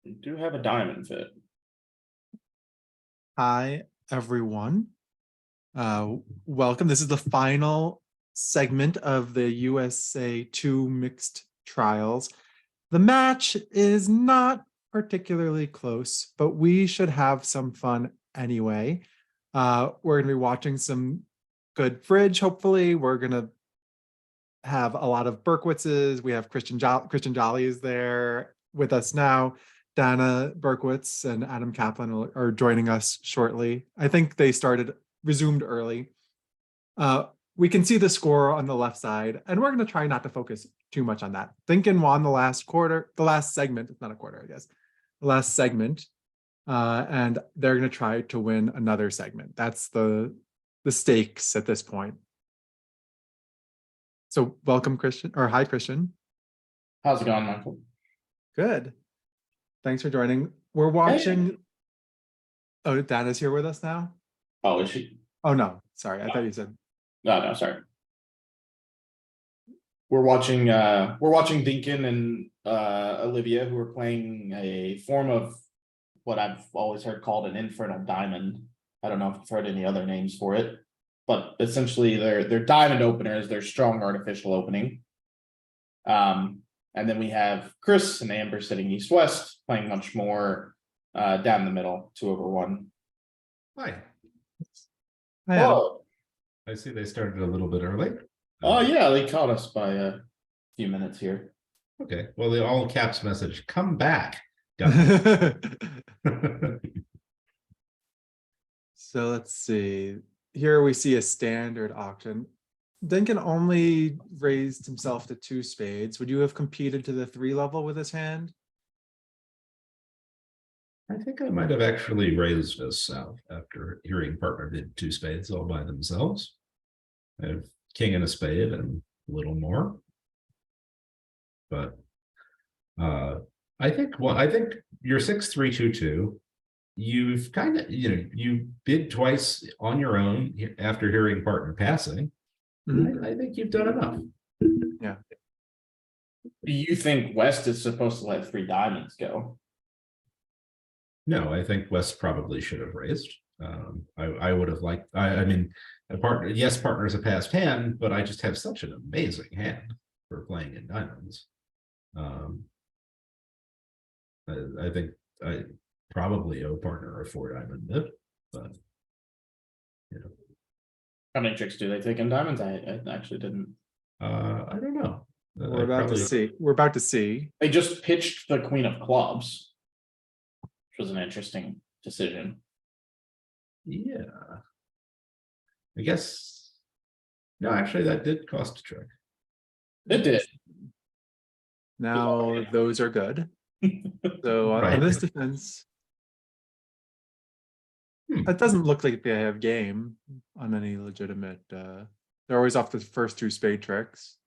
We do have a diamond fit. Hi, everyone. Welcome. This is the final segment of the USA2 mixed trials. The match is not particularly close, but we should have some fun anyway. We're going to be watching some good bridge, hopefully. We're going to have a lot of Berkowitzes. We have Christian Jolly is there with us now. Dana Berkowitz and Adam Kaplan are joining us shortly. I think they resumed early. We can see the score on the left side, and we're going to try not to focus too much on that. Thinkin won the last segment. It's not a quarter, I guess. The last segment. And they're going to try to win another segment. That's the stakes at this point. So welcome, Christian, or hi, Christian. How's it going, Michael? Good. Thanks for joining. We're watching. Hey. Oh, Dana's here with us now? Oh, is she? Oh, no. Sorry. I thought you said. No, sorry. We're watching Dinkin and Olivia, who are playing a form of what I've always heard called an infernal diamond. I don't know if you've heard any other names for it, but essentially they're diamond openers, they're strong artificial opening. And then we have Chris and Amber sitting east-west, playing much more down the middle, 2/1. Hi. Oh, I see they started a little bit early. Oh, yeah, they caught us by a few minutes here. Okay, well, the all caps message, come back. So let's see. Here we see a standard auction. Dinkin only raised himself to 2 spades. Would you have competed to the 3 level with his hand? I think I might have actually raised us south after hearing partner did 2 spades all by themselves. I have king and a spade and a little more. But I think your 6-3-2-2, you've kind of, you bid twice on your own after hearing partner passing. I think you've done enough. Yeah. Do you think West is supposed to let 3 diamonds go? No, I think West probably should have raised. I would have liked. I mean, a partner. Yes, partner is a passed hand, but I just have such an amazing hand for playing in diamonds. I think I probably owe partner a 4 diamond nip, but How many tricks do they take in diamonds? I actually didn't. I don't know. We're about to see. We're about to see. They just pitched the queen of clubs, which was an interesting decision. Yeah. I guess. No, actually, that did cost a trick. It did. Now those are good. So Right. on this defense, it doesn't look like they have game on any legitimate. They're always off the first 2 spade tricks.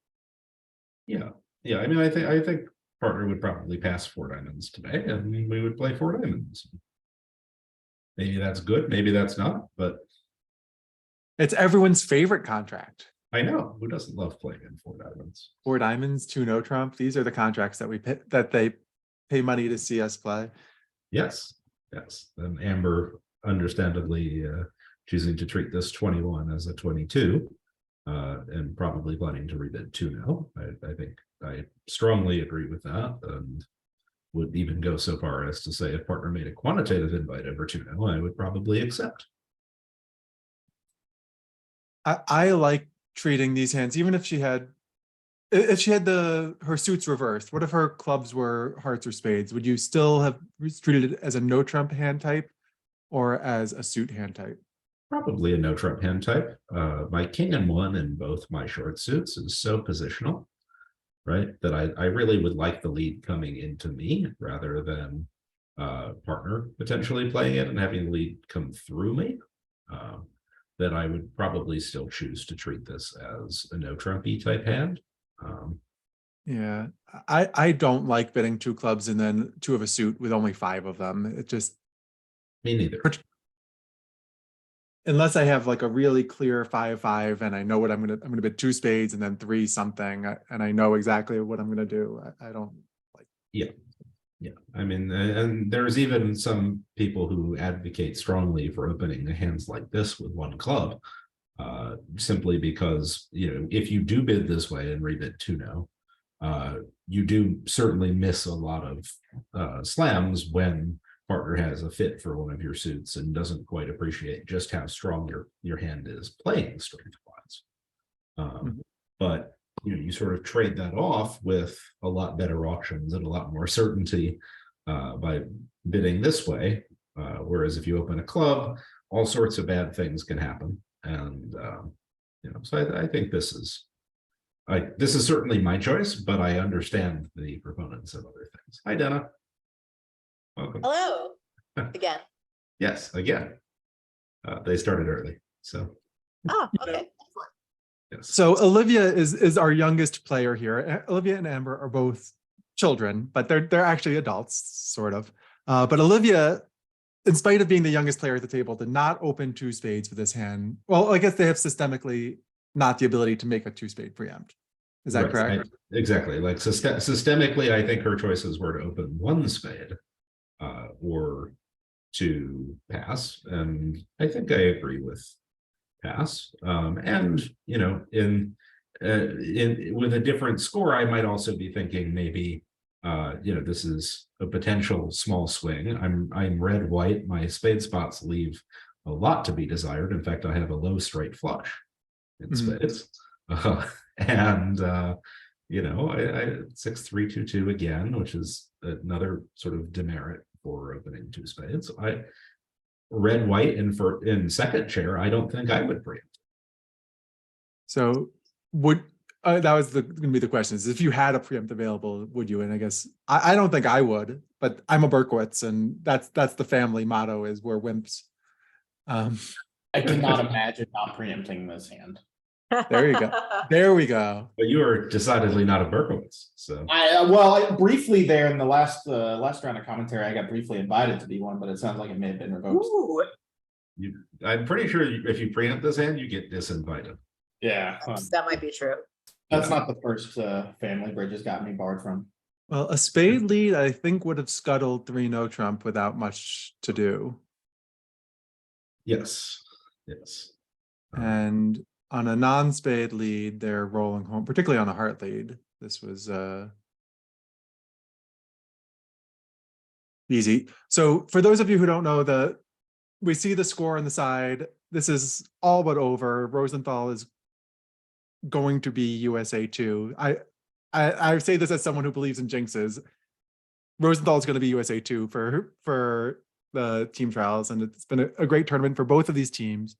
Yeah. I mean, I think partner would probably pass 4 diamonds today, and we would play 4 diamonds. Maybe that's good, maybe that's not, but it's everyone's favorite contract. I know, who doesn't love playing in 4 diamonds? 4 diamonds, 2 no trump. These are the contracts that they pay money to see us play. Yes. And Amber, understandably, choosing to treat this 21 as a 22, and probably planning to rebid 2 now. I think I strongly agree with that, and would even go so far as to say if partner made a quantitative invite over 2 now, I would probably accept. I like treating these hands, even if she had her suits reversed. What if her clubs were hearts or spades? Would you still have treated it as a no trump hand type or as a suit hand type? Probably a no trump hand type. My king and 1 in both my short suits is so positional, right, that I really would like the lead coming into me rather than partner potentially playing it and having the lead come through me. That I would probably still choose to treat this as a no trumpy type hand. Yeah, I don't like bidding 2 clubs and then 2 of a suit with only 5 of them. It just, me neither. Unless I have like a really clear 5-5 and I know what I'm gonna bid 2 spades and then 3 something, and I know exactly what I'm gonna do. I don't like. Yeah, Yeah, I mean, and there's even some people who advocate strongly for opening the hands like this with one club, simply because, if you do bid this way and rebid 2-0, you do certainly miss a lot of slams when partner has a fit for one of your suits and doesn't quite appreciate just how strong your hand is playing strength wise. But you sort of trade that off with a lot better auctions and a lot more certainty by bidding this way. Whereas if you open a club, all sorts of bad things can happen. And so I think this is certainly my choice, but I understand the proponents of other things. Hi, Dana. Welcome. Hello again. Yes, again. They started early, so Oh, okay. yes. So Olivia is our youngest player here. Olivia and Amber are both children, but they're actually adults, sort of. But Olivia, in spite of being the youngest player at the table, did not open 2 spades for this hand. Well, I guess they have systemically not the ability to make a 2-spade preempt. Is that correct? Exactly. Like systemically, I think her choices were to open 1 spade or to pass. And I think I agree with pass. And with a different score, I might also be thinking maybe this is a potential small swing. I'm red white. My spade spots leave a lot to be desired. In fact, I have a low straight flush in spades. And I 6-3-2-2 again, which is another sort of demerit for opening 2 spades. Red white in second chair, I don't think I would preempt. So would that was going to be the question, is if you had a preempt available, would you? And I guess I don't think I would, but I'm a Berkowitz, and that's the family motto, is we're wimps. I cannot imagine not preempting this hand. There you go. There we go. But you are decidedly not a Berkowitz, so I briefly there in the last round of commentary, I got briefly invited to be one, but it sounds like it may have been revoked. Ooh, I'm pretty sure if you preempt this hand, you get disinvited. Yeah, that might be true. that's not the first family Bridges got me barred from. Well, a spade lead, I think, would have scuttled 3-0 trump without much to do. Yes. And on a non-spade lead, they're rolling home, particularly on a heart lead. This was easy. So for those of you who don't know, we see the score on the side. This is all but over. Rosenthal is going to be USA2. I say this as someone who believes in jinxes. Rosenthal is going to be USA2 for the team trials, and it's been a great tournament for both of these teams.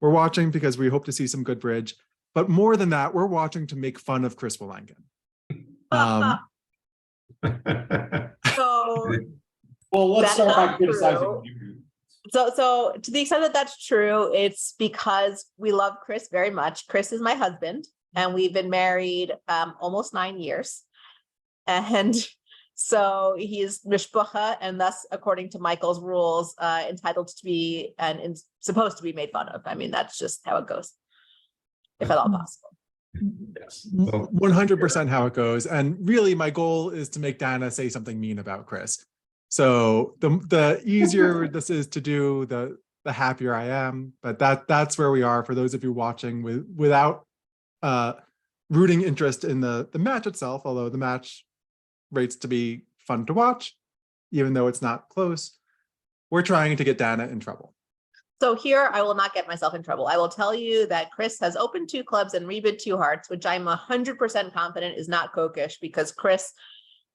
We're watching because we hope to see some good bridge, but more than that, we're watching to make fun of Chris Willenken. So, Well, let's That's start by not criticizing true. you. so to the extent that that's true, it's because we love Chris very much. Chris is my husband, and we've been married almost 9 years. And so he's mishpacha, and thus, according to Michael's rules, entitled to be and supposed to be made fun of. I mean, that's just how it goes, if at all possible. Yes. Well, 100% how it goes. And really, my goal is to make Dana say something mean about Chris. So the easier this is to do, the happier I am. But that's where we are for those of you watching without rooting interest in the match itself, although the match rates to be fun to watch, even though it's not close. We're trying to get Dana in trouble. So here, I will not get myself in trouble. I will tell you that Chris has opened 2 clubs and rebid 2 hearts, which I'm 100% confident is not Kokish, because Chris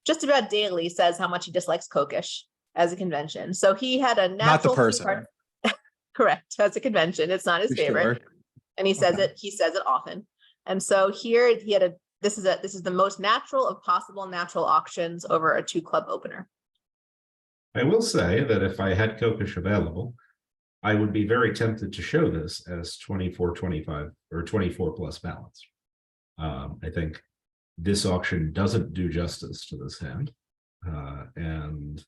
just about daily says how much he dislikes Kokish as a convention. So he had a natural— Not the person. Correct, as a convention. It's not his favorite. Sure. And he says he says it often. And so here he had this is the most natural of possible natural auctions over a 2 club opener. I will say that if I had Kokish available, I would be very tempted to show this as 24-25 or 24 plus balance. I think this auction doesn't do justice to this hand. And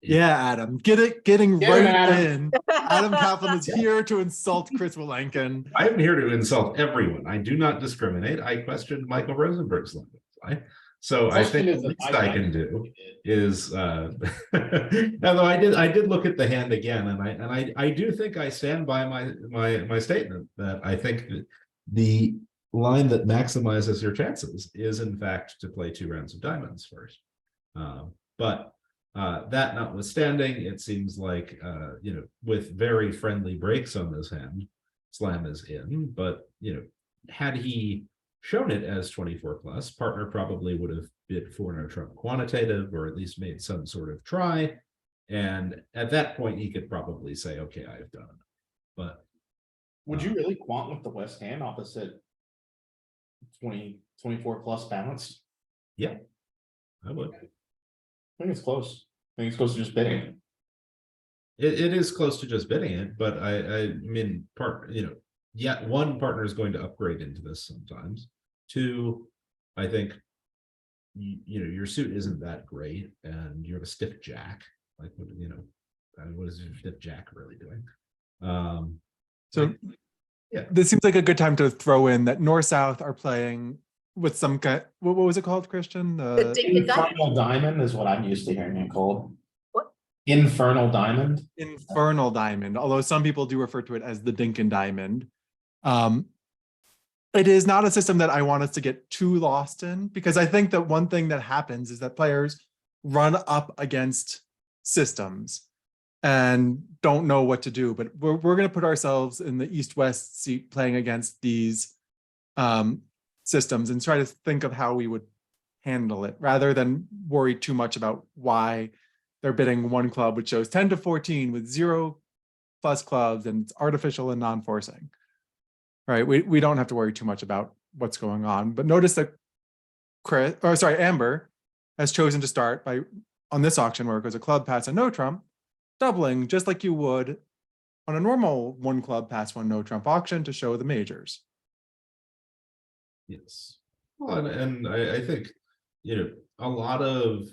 Yeah, Adam, getting Yeah, right Adam. in. Adam Kaplan is here to insult Chris Willenken. I'm here to insult everyone. I do not discriminate. I questioned Michael Rosenberg's limits. try. So I think the least I can do is although I did look at the hand again, and I do think I stand by my statement that I think that the line that maximizes your chances is in fact to play 2 rounds of diamonds first. But that notwithstanding, it seems like with very friendly breaks on this hand, slam is in. But had he shown it as 24 plus, partner probably would have bid for no trump quantitative, or at least made some sort of try. And at that point, he could probably say, okay, I've done it. But would you really quant with the West hand opposite 24 plus balance? Yeah, I would. I think it's close. I think it's close to just bidding. It is close to just bidding it, but I mean, one partner is going to upgrade into this sometimes. 2, I think your suit isn't that great, and you have a stiff jack. Like what is your stiff jack really doing? So yeah, this seems like a good time to throw in that North-South are playing with some kind. What was it called, Christian? Infernal diamond is what I'm used to hearing it called. What? Infernal diamond. Infernal diamond, although some people do refer to it as the Dinkin diamond. It is not a system that I want us to get too lost in, because I think that one thing that happens is that players run up against systems and don't know what to do. But we're going to put ourselves in the East-West seat playing against these systems and try to think of how we would handle it, rather than worry too much about why they're bidding one club which shows 10 to 14 with 0 plus clubs and it's artificial and non-forcing. Right, we don't have to worry too much about what's going on. But notice that Amber has chosen to start by, on this auction where it goes a club pass and no trump, doubling just like you would on a normal 1 club pass 1 no trump auction to show the majors. yes. Well, and I think a lot of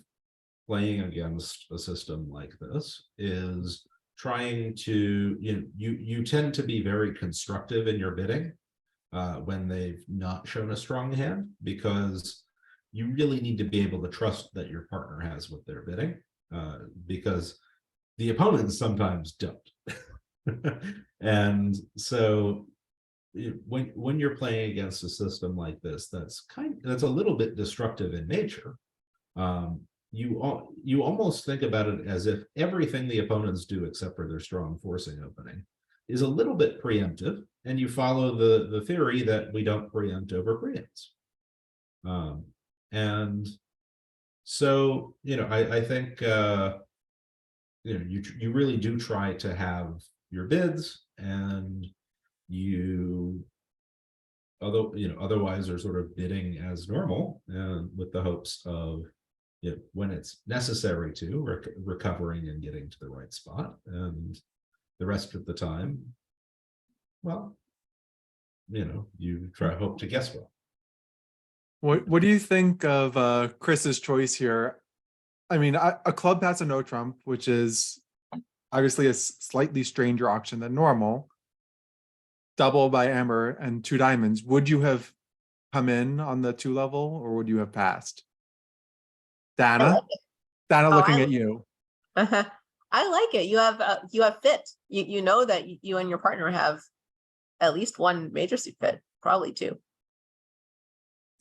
playing against a system like this is trying to you tend to be very constructive in your bidding when they've not shown a strong hand, because you really need to be able to trust that your partner has what they're bidding, because the opponents sometimes don't. And so when you're playing against a system like this that's a little bit destructive in nature, you almost think about it as if everything the opponents do except for their strong forcing opening is a little bit preemptive, and you follow the theory that we don't preempt over preempts. And so I think you really do try to have your bids, and otherwise are sort of bidding as normal, and with the hopes of when it's necessary to recovering and getting to the right spot, and the rest of the time, well, you hope to guess well. What do you think of Chris's choice here? I mean, a club pass and no trump, which is obviously a slightly stranger auction than normal, double by Amber and 2 diamonds. Would you have come in on the 2 level, or would you have passed? Dana looking at you. I like it. You have fit. You know that you and your partner have at least 1 major suit fit, probably 2.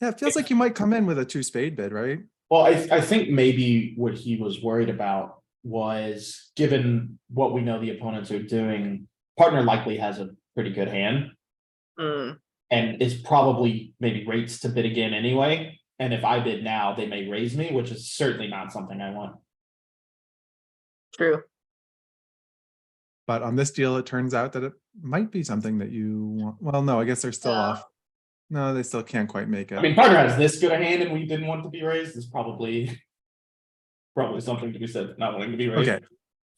Yeah, it feels like you might come in with a 2 spade bid, right? Well, I think maybe what he was worried about was, given what we know the opponents are doing, partner likely has a pretty good hand. And is probably maybe rates to bid again anyway. And if I bid now, they may raise me, which is certainly not something I want. True. But on this deal, it turns out that it might be something that you want. Well, no, I guess they're still off. No, they still can't quite make it. I mean, partner has this good a hand and we didn't want to be raised is probably something to be said, not wanting to be raised.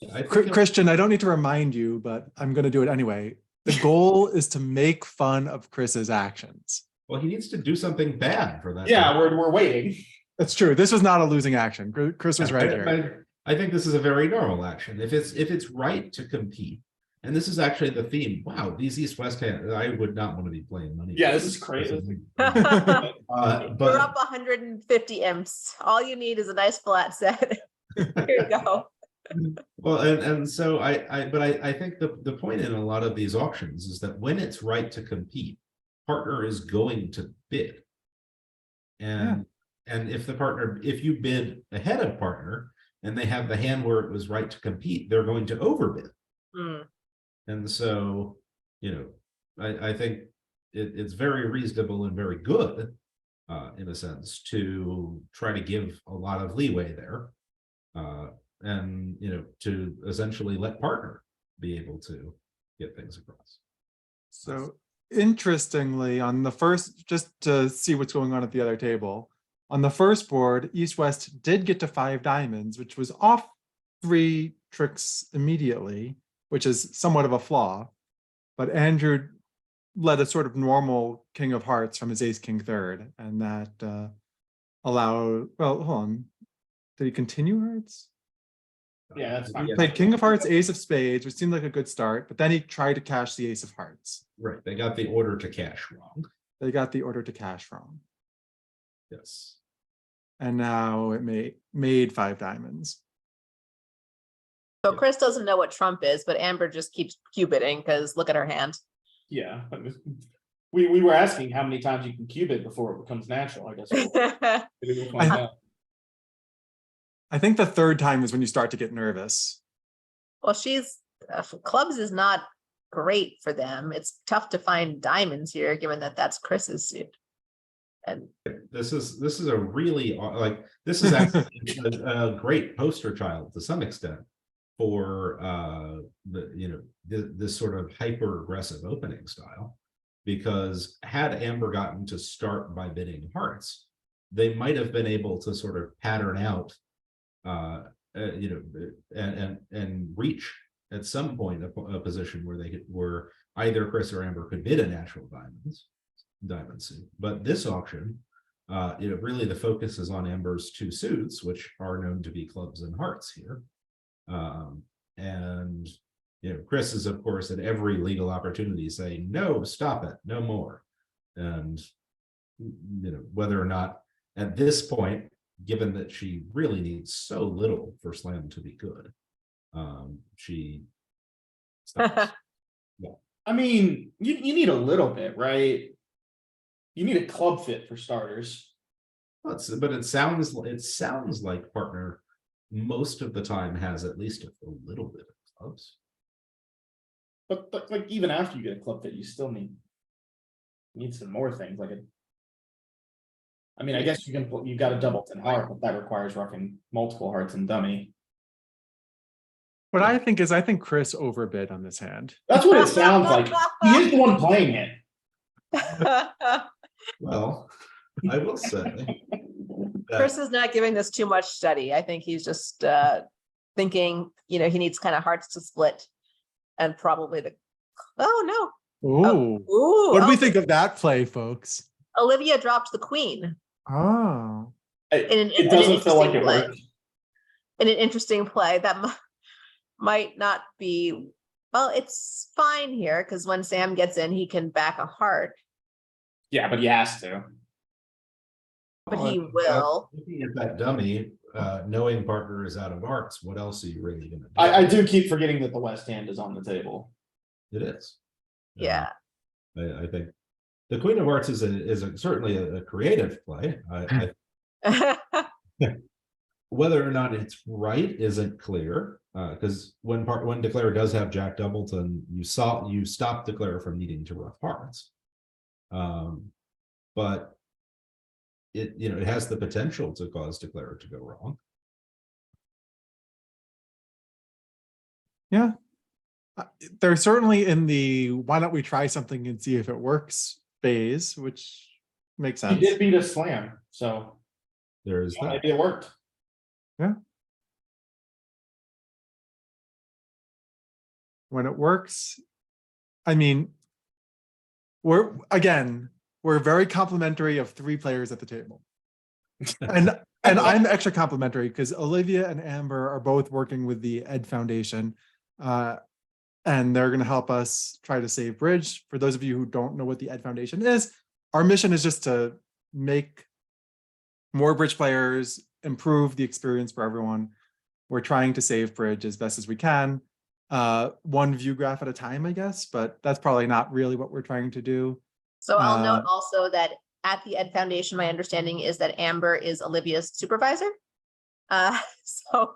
Okay. Christian, I don't need to remind you, but I'm going to do it anyway. The goal is to make fun of Chris's actions. Well, he needs to do something bad for that. Yeah, we're waiting. That's true. This was not a losing action. Chris was right here. I think this is a very normal action. If it's right to compete, And this is actually the theme. Wow, these East-West hands, I would not want to be playing money. Yeah, this is crazy. You're But up 150 imps. All you need is a nice flat set. Here you go. well, and so I think the point in a lot of these auctions is that when it's right to compete, partner is going to bid. And if you bid ahead of partner and they have the hand where it was right to compete, they're going to overbid. Mm. And so, I think it's very reasonable and very good, in a sense, to try to give a lot of leeway there, and to essentially let partner be able to get things across. So interestingly, on the first, just to see what's going on at the other table, on the first board, East-West did get to 5 diamonds, which was off 3 tricks immediately, which is somewhat of a flaw. But Andrew led a sort of normal king of hearts from his ace king third, and that allowed, well, hold on. Did he continue hearts? Yeah, that's fine. He played king of hearts, ace of spades, which seemed like a good start, but then he tried to cash the ace of hearts. Right, they got the order to cash wrong. They got the order to cash wrong. Yes. And now it made 5 diamonds. So Chris doesn't know what Trump is, but Amber just keeps cubitting because look at her hand. Yeah. We were asking how many times you can cube it before it becomes natural, I guess. We'll find out. I think the 3rd time is when you start to get nervous. Well, clubs is not great for them. It's tough to find diamonds here, given that that's Chris's suit. And This is a really this is actually a great poster child to some extent for this sort of hyper aggressive opening style, because had Amber gotten to start by bidding hearts, they might have been able to sort of pattern out and reach at some point a position where either Chris or Amber could bid a natural diamond suit. But this auction, really the focus is on Amber's 2 suits, which are known to be clubs and hearts here. And Chris is, of course, at every legal opportunity saying, no, stop it, no more. And whether or not at this point, given that she really needs so little for slam to be good, she stops. I mean, you need a little bit, right? You need a club fit for starters. But it sounds like partner most of the time has at least a little bit of clubs. But like even after you get a club fit, you still need some more things. I mean, I guess you got a doubleton heart, but that requires roughing multiple hearts and dummy. What I think Chris overbid on this hand. That's what it sounds like. He is the one playing it. Well, I will say Chris is not giving this too much study. I think he's just thinking, he needs kind of hearts to split, and probably Ooh. ooh, What do we think of that play, folks? Olivia dropped the queen. Oh. It doesn't feel like it worked. In an interesting play that might not be, well, it's fine here because when Sam gets in, he can back a heart. Yeah, but he has to. But he will. Looking at that dummy, knowing partner is out of hearts, what else are you really going to do? I do keep forgetting that the West hand is on the table. It is. Yeah. I think the Queen of Hearts is certainly a creative play. Whether or not it's right isn't clear, because when Declare does have Jack Doubleton, you stop Declare from needing to rough hearts. But it has the potential to cause Declare to go wrong. Yeah. They're certainly in the why don't we try something and see if it works phase, which makes sense. He did beat a slam, so There is that. maybe it worked. Yeah. When it works, I mean, we're very complimentary of 3 players at the table. And I'm extra complimentary because Olivia and Amber are both working with the Ed Foundation. and they're going to help us try to save bridge. For those of you who don't know what the Ed Foundation is, our mission is just to make more bridge players, improve the experience for everyone. We're trying to save bridge as best as we can. One VUGRAPH at a time, I guess, but that's probably not really what we're trying to do. So I'll note also that at the Ed Foundation, my understanding is that Amber is Olivia's supervisor. So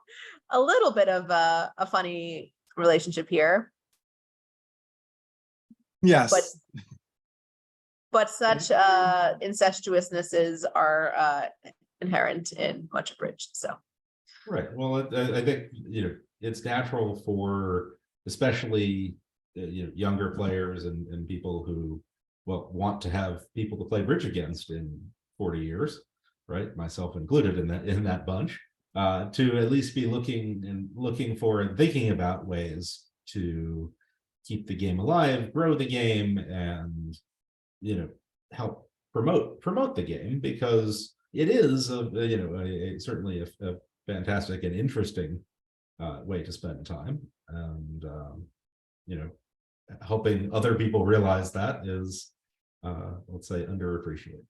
a little bit of a funny relationship here, Yes. but such incestuousnesses are inherent in much of bridge. So Right. Well, I think, it's natural for especially younger players and people who want to have people to play bridge against in 40 years, right? Myself included in that bunch, to at least be looking for and thinking about ways to keep the game alive, grow the game, and help promote the game, because it is certainly a fantastic and interesting way to spend time, and helping other people realize that is let's say underappreciated.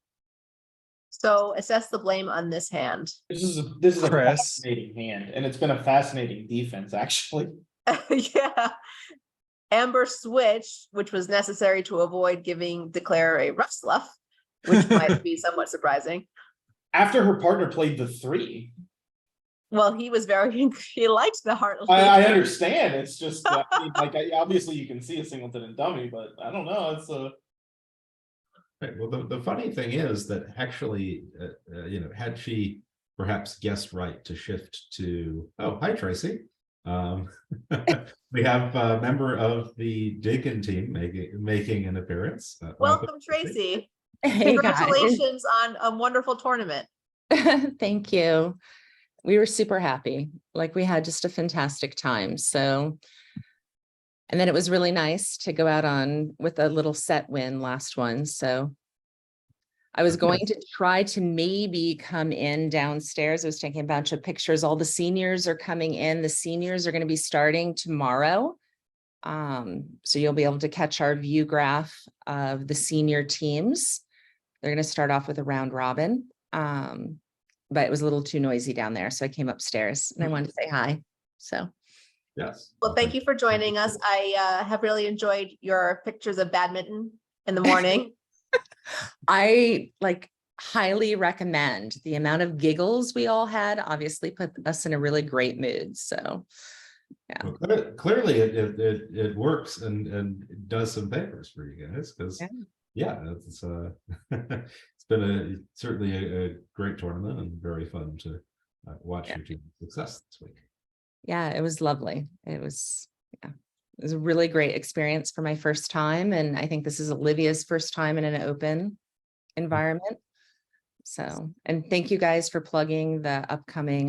so assess the blame on this hand. This is a Chris. fascinating hand, and it's been a fascinating defense, actually. Yeah. Amber switched, which was necessary to avoid giving Declare a rough slough, which might be somewhat surprising. After her partner played the 3. Well, he was he liked the heart. I understand. It's just obviously you can see a singleton and dummy, but I don't know. It's Right. Well, the funny thing is that actually, had she perhaps guessed right to shift to, oh, hi, Tracy. We have a member of the Dakin team making an appearance. Welcome, Tracy. Hey, guys. Congratulations on a wonderful tournament. Thank you. We were super happy. Like, we had just a fantastic time. So, and then it was really nice to go out with a little set win last one. So I was going to try to maybe come in downstairs. I was taking a bunch of pictures. All the seniors are coming in. The seniors are going to be starting tomorrow. So you'll be able to catch our view graph of the senior teams. They're going to start off with a round robin. But it was a little too noisy down there. So I came upstairs and I wanted to say hi. So. Yes. Well, thank you for joining us. I have really enjoyed your pictures of badminton in the morning. I highly recommend. The amount of giggles we all had obviously put us in a really great mood. So yeah. Well, clearly it works and it does some favors for you guys, because it's it's been certainly a great tournament and very fun to watch your team's success this week. Yeah, it was lovely. It was a really great experience for my first time. And I think this is Olivia's first time in an open environment. So, and thank you guys for plugging the upcoming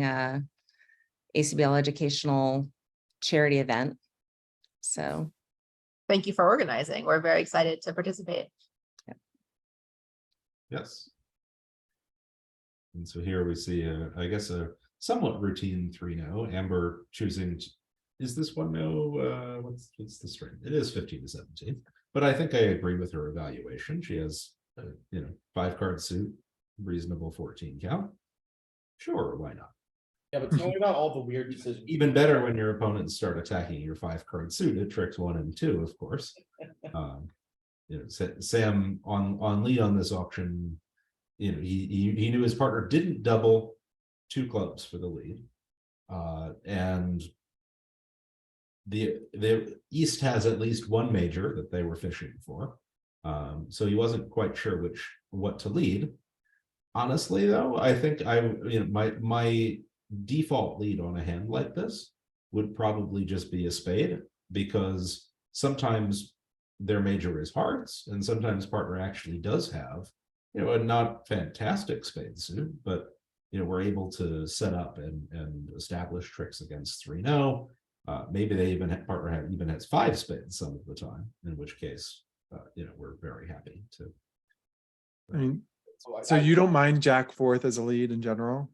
ACBL educational charity event. So Thank you for organizing. We're very excited to participate. Yes. And so here we see, I guess, a somewhat routine 3-0. Amber choosing, is this 1-0? What's the string? It is 15-17. But I think I agree with her evaluation. She has, 5-card suit, reasonable 14 count. Sure, why not? yeah, but tell me about all the weird decisions. Even better when your opponents start attacking your 5-card suit at tricks 1 and 2, of course. Sam on lead on this auction, he knew his partner didn't double 2 clubs for the lead, and the East has at least one major that they were fishing for, so he wasn't quite sure what to lead. Honestly, though, I think my default lead on a hand like this would probably just be a spade, because sometimes their major is hearts, and sometimes partner actually does have, a not fantastic spade suit, but we're able to set up and establish tricks against 3-0. Maybe they partner even has 5 spades some of the time, in which case, we're very happy to. I mean, so you don't mind Jack 4th as a lead in general?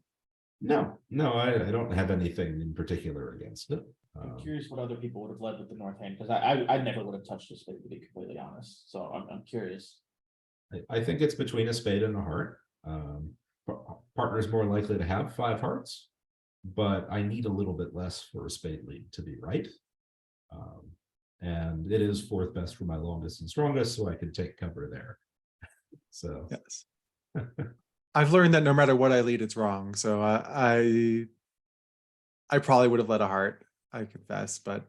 No, I don't have anything in particular against it. I'm curious what other people would have led with the north hand, because I never would have touched a spade, to be completely honest, so I'm curious. I think it's between a spade and a heart. Partner's more likely to have 5 hearts, but I need a little bit less for a spade lead to be right. And it is 4th best for my longest and strongest, so I can take cover there. So Yes. I've learned that no matter what I lead, it's wrong. So I probably would have led a heart, I confess, but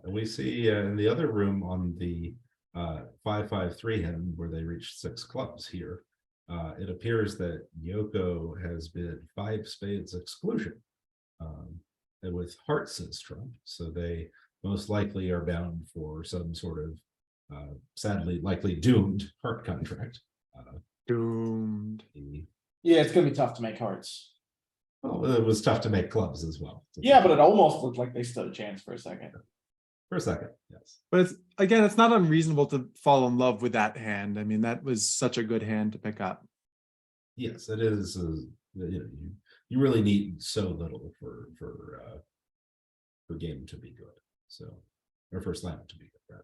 we see in the other room on the 5-5-3 hand where they reached 6 clubs here. It appears that Yoko has bid 5 spades exclusion and with hearts as trump, so they most likely are bound for some sort of sadly likely doomed heart contract. doomed. Yeah, it's gonna be tough to make hearts. Well, it was tough to make clubs as well. Yeah, but it almost looked like they stood a chance for a second. For a second, yes. But it's, again, it's not unreasonable to fall in love with that hand. I mean, that was such a good hand to pick up. Yes, it is. You really need so little for game to be good. So, or for slam to be good. Rather.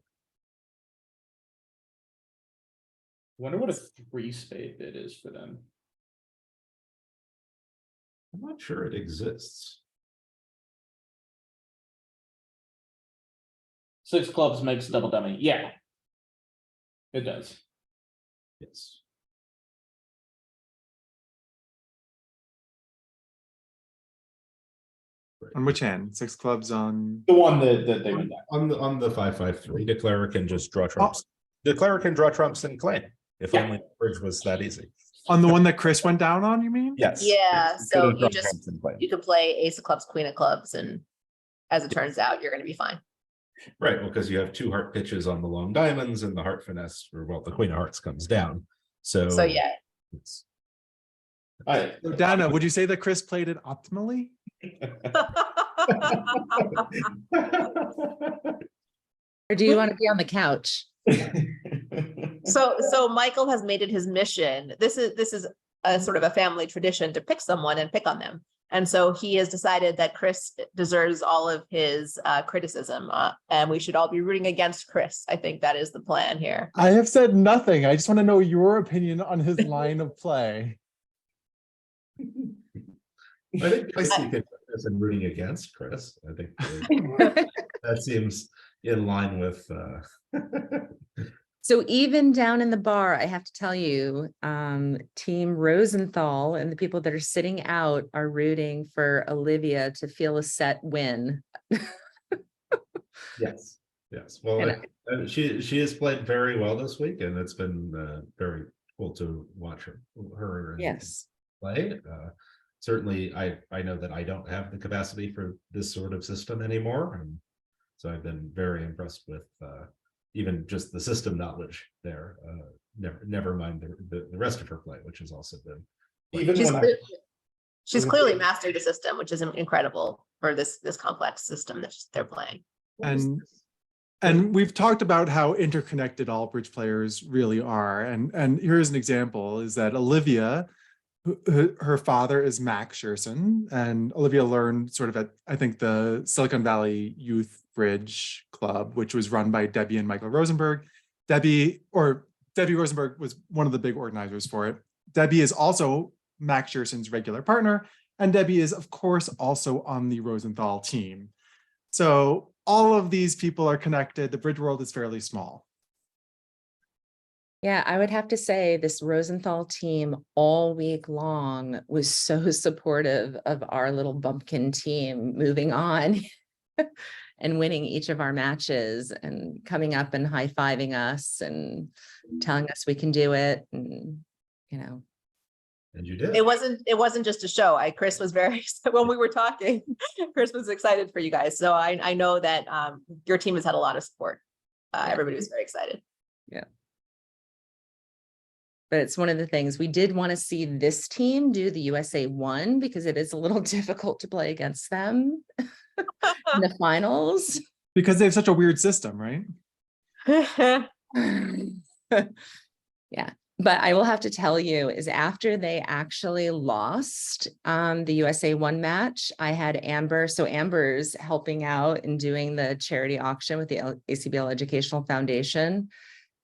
Wonder what a 3 spade bid is for them. I'm not sure it exists. 6 clubs makes double dummy. Yeah, it does. Yes. On which hand? 6 clubs on. The one that they went down. On the 5-5-3. Declarer can just draw trumps. Declarer can draw trumps and claim. If Yeah. only bridge was that easy. On the one that Chris went down on, you mean? Yes. Yeah, Could so have you drawn just, trumps and claim. you can play ace of clubs, queen of clubs, and as it turns out, you're gonna be fine. Right, well, because you have 2 heart pitches on the long diamonds and the heart finesse, or well, the queen of hearts comes down. So Yeah, it's So Dana, would you say that Chris played it optimally? Or do you want to be on the couch? so Michael has made it his mission. This is a sort of a family tradition to pick someone and pick on them. And so he has decided that Chris deserves all of his criticism, and we should all be rooting against Chris. I think that is the plan here. I have said nothing. I just want to know your opinion on his line of play. I think I see this and rooting against Chris. I think that seems in line with So even down in the bar, I have to tell you, Team Rosenthal and the people that are sitting out are rooting for Olivia to feel a set win. yes. Well, she has played very well this week, and it's been very cool to watch her Yes. play. Certainly, I know that I don't have the capacity for this sort of system anymore, and so I've been very impressed with even just the system knowledge there. Never mind the rest of her play, which has also been. Even She's, when she's clearly mastered the system, which is incredible for this complex system that they're playing. And we've talked about how interconnected all bridge players really are. And here's an example is that Olivia, her father is Max Scherson, and Olivia learned sort of at, I think, the Silicon Valley Youth Bridge Club, which was run by Debbie and Michael Rosenberg. Debbie Rosenberg was one of the big organizers for it. Debbie is also Max Scherson's regular partner, and Debbie is, of course, also on the Rosenthal team. So all of these people are connected. The bridge world is fairly small. Yeah, I would have to say this Rosenthal team all week long was so supportive of our little bumpkin team moving on and winning each of our matches and coming up and high-fiving us and telling us we can do it. And, you know. And you did. It wasn't just a show. Chris was very, when we were talking, Chris was excited for you guys. So I know that your team has had a lot of support. Everybody was very excited. Yeah. But it's one of the things we did want to see this team do the USA1 because it is a little difficult to play against them in the finals. Because they have such a weird system, right? Yeah. But I will have to tell you is after they actually lost the USA1 match, I had Amber. So Amber's helping out and doing the charity auction with the ACBL Educational Foundation.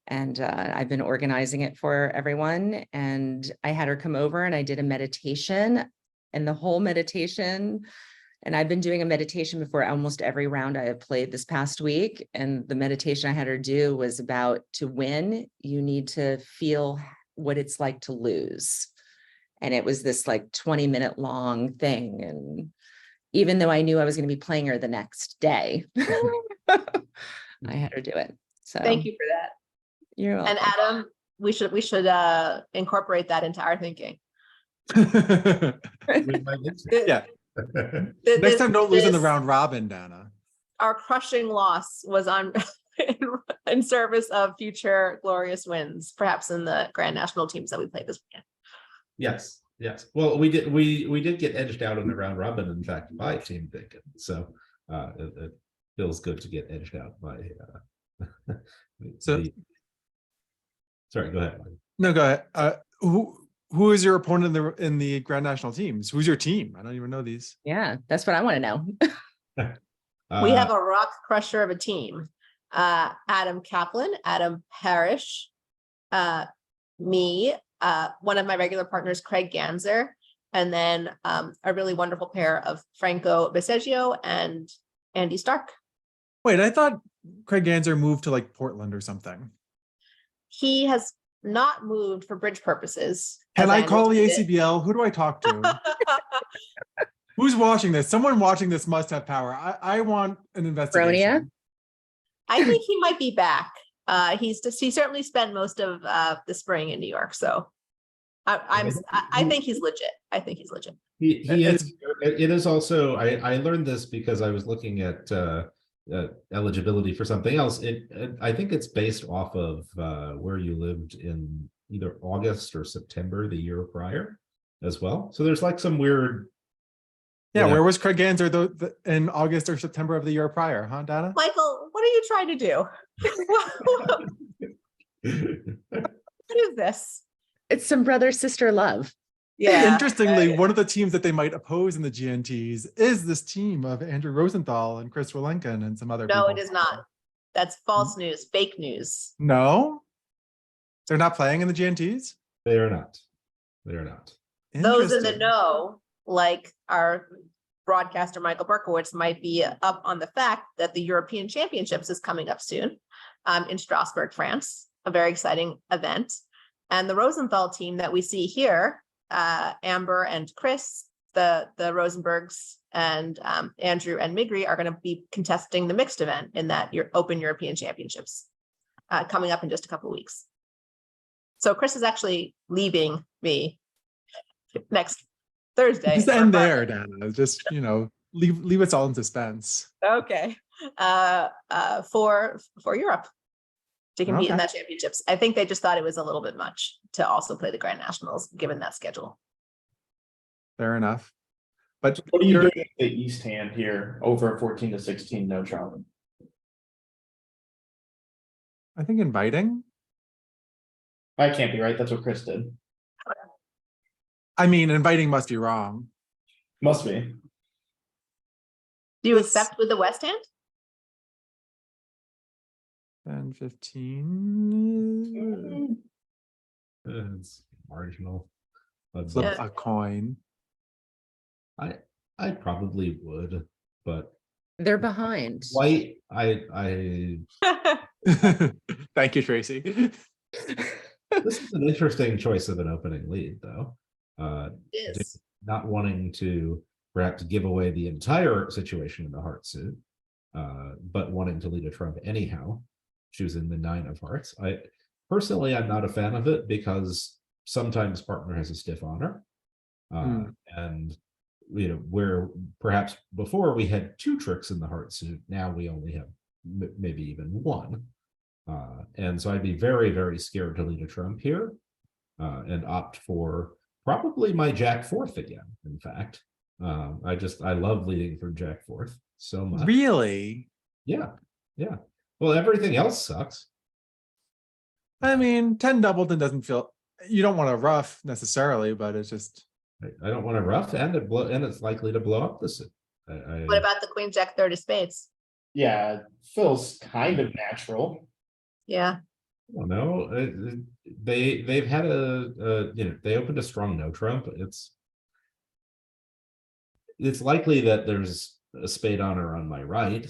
And I've been organizing it for everyone. And I had her come over and I did a meditation, and the whole meditation. And I've been doing a meditation before almost every round I have played this past week. And the meditation I had her do was about, to win, you need to feel what it's like to lose. And it was this like 20-minute long thing. And even though I knew I was going to be playing her the next day, I had her do it. So Thank you for that. You're welcome. And Adam, we should incorporate that into our thinking. We might need to. Yeah. Th- Next this- time, don't lose in the this- round robin, Dana. Our crushing loss was on in service of future glorious wins, perhaps in the Grand National teams that we played this weekend. Yes, yes. Well, we did get edged out in the round robin, in fact, by Team Dinkin. So it feels good to get edged out by So- sorry, go ahead, Mike. No, go ahead. Who is your opponent in the Grand National teams? Who's your team? I don't even know these. Yeah, that's what I want to know. We have a rock crusher of a team. Adam Kaplan, Adam Parrish, me, one of my regular partners, Craig Ganser, and then a really wonderful pair of Franco Beseggio and Andy Stark. Wait, I thought Craig Ganser moved to like Portland or something. He has not moved for bridge purposes. Can as I call the understand it. ACBL? Who do I talk to? Who's watching this? Someone watching this must have power. I want an investigation. I think he might be back. He certainly spent most of the spring in New York, so I think he's legit. I think he's legit. He It's- is. It is also. I learned this because I was looking at eligibility for something else. I think it's based off of where you lived in either August or September the year prior, as well. So there's like some weird. Yeah, where was Craig Ganser in August or September of the year prior, huh, Dana? Michael, what are you trying to do? What is this? It's some brother-sister love. Yeah. Interestingly, one of the teams that they might oppose in the GNTs is this team of Andrew Rosenthal and Chris Rolenkin and some other No, people. it is not. That's false news, fake news. No? They're not playing in the GNTs? They are not. They are not. Those in the Interesting. know, like our broadcaster Michael Berkowitz, might be up on the fact that the European Championships is coming up soon in Strasbourg, France, a very exciting event. And the Rosenthal team that we see here, Amber and Chris, the Rosenbergs and Andrew and Migri are going to be contesting the mixed event in that Open European Championships coming up in just a couple of weeks. So Chris is actually leaving me next Thursday. Just end there, Dana. Just, leave us all in suspense. Okay. For Europe to compete in Okay. that championships. I think they just thought it was a little bit much to also play the Grand Nationals given that schedule. Fair enough. But What are you you're- doing at the East Hand here over 14-16, no trouble? I think inviting. I can't be right. That's what Chris did. I mean, inviting must be wrong. Must be. Do you It's- accept with the West Hand? 10, 15. It's marginal. But Flip a coin. I probably would, but They're behind. white, I Thank you, Tracy. this is an interesting choice of an opening lead, though. Yes. Not wanting to perhaps give away the entire situation in the heart suit, but wanting to lead a trump anyhow, choosing the 9 of hearts. I'm not a fan of it because sometimes partner has a stiff honor. And where perhaps before we had 2 tricks in the heart suit, now we only have maybe even 1. And so I'd be very, very scared to lead a trump here and opt for probably my Jack 4th again. In fact, I love leading through Jack 4th so much. Really? Yeah. Well, everything else sucks. I mean, 10 Doubleton doesn't feel You don't want to rough necessarily, but it's just, I don't want to rough and it's likely to blow up the suit. What about the queen jack third of spades? Yeah, it feels kind of natural. Yeah, I don't know. They've had they opened a strong no trump. It's likely that there's a spade honor on my right,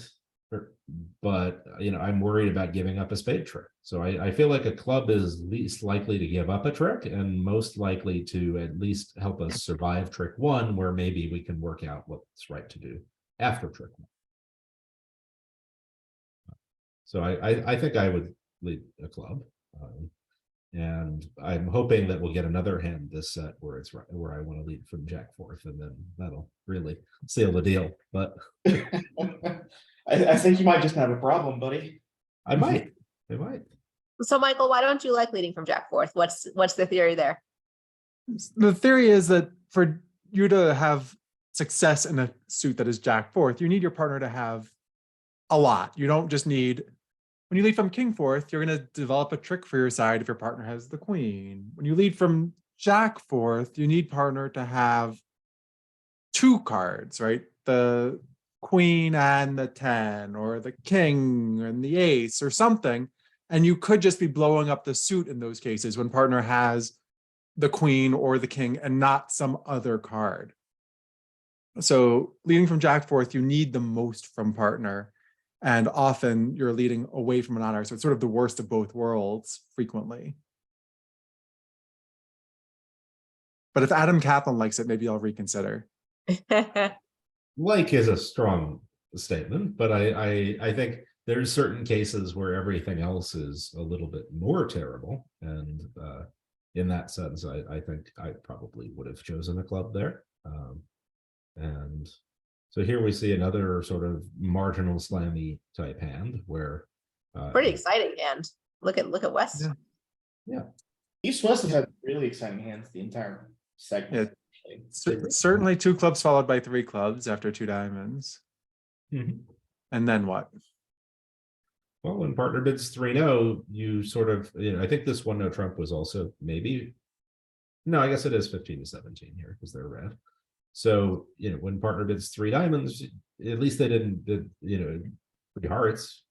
but I'm worried about giving up a spade trick. So I feel like a club is least likely to give up a trick and most likely to at least help us survive trick one, where maybe we can work out what's right to do after trick one. So I think I would lead a club. And I'm hoping that we'll get another hand this set where it's right where I want to lead from jack fourth, and then that'll really seal the deal. But I think you might just have a problem, buddy. I might. so Michael, why don't you like leading from jack fourth? What's the theory there? the theory is that for you to have success in a suit that is jack fourth, you need your partner to have a lot. You don't just need, when you lead from king fourth, you're going to develop a trick for your side if your partner has the queen. When you lead from jack fourth, you need partner to have two cards, right? The queen and the 10, or the king and the ace, or something. And you could just be blowing up the suit in those cases when partner has the queen or the king and not some other card. So leading from jack fourth, you need the most from partner. And often you're leading away from an honor. So it's sort of the worst of both worlds frequently. But if Adam Kaplan likes it, maybe I'll reconsider. Like is a strong statement, but I think there's certain cases where everything else is a little bit more terrible. And in that sense, I think I probably would have chosen a club there. And so here we see another sort of marginal slammy type hand where Pretty exciting hand. Look at West. Yeah. East West has had really exciting hands the entire segment. Certainly two clubs followed by three clubs after two diamonds. And then what? Well, when partner bids 3-0, you sort of, I think this one no trump was also maybe, no, I guess it is 15-17 here because they're red. So, when partner bids 3 diamonds, at least they didn't bid, 3 hearts.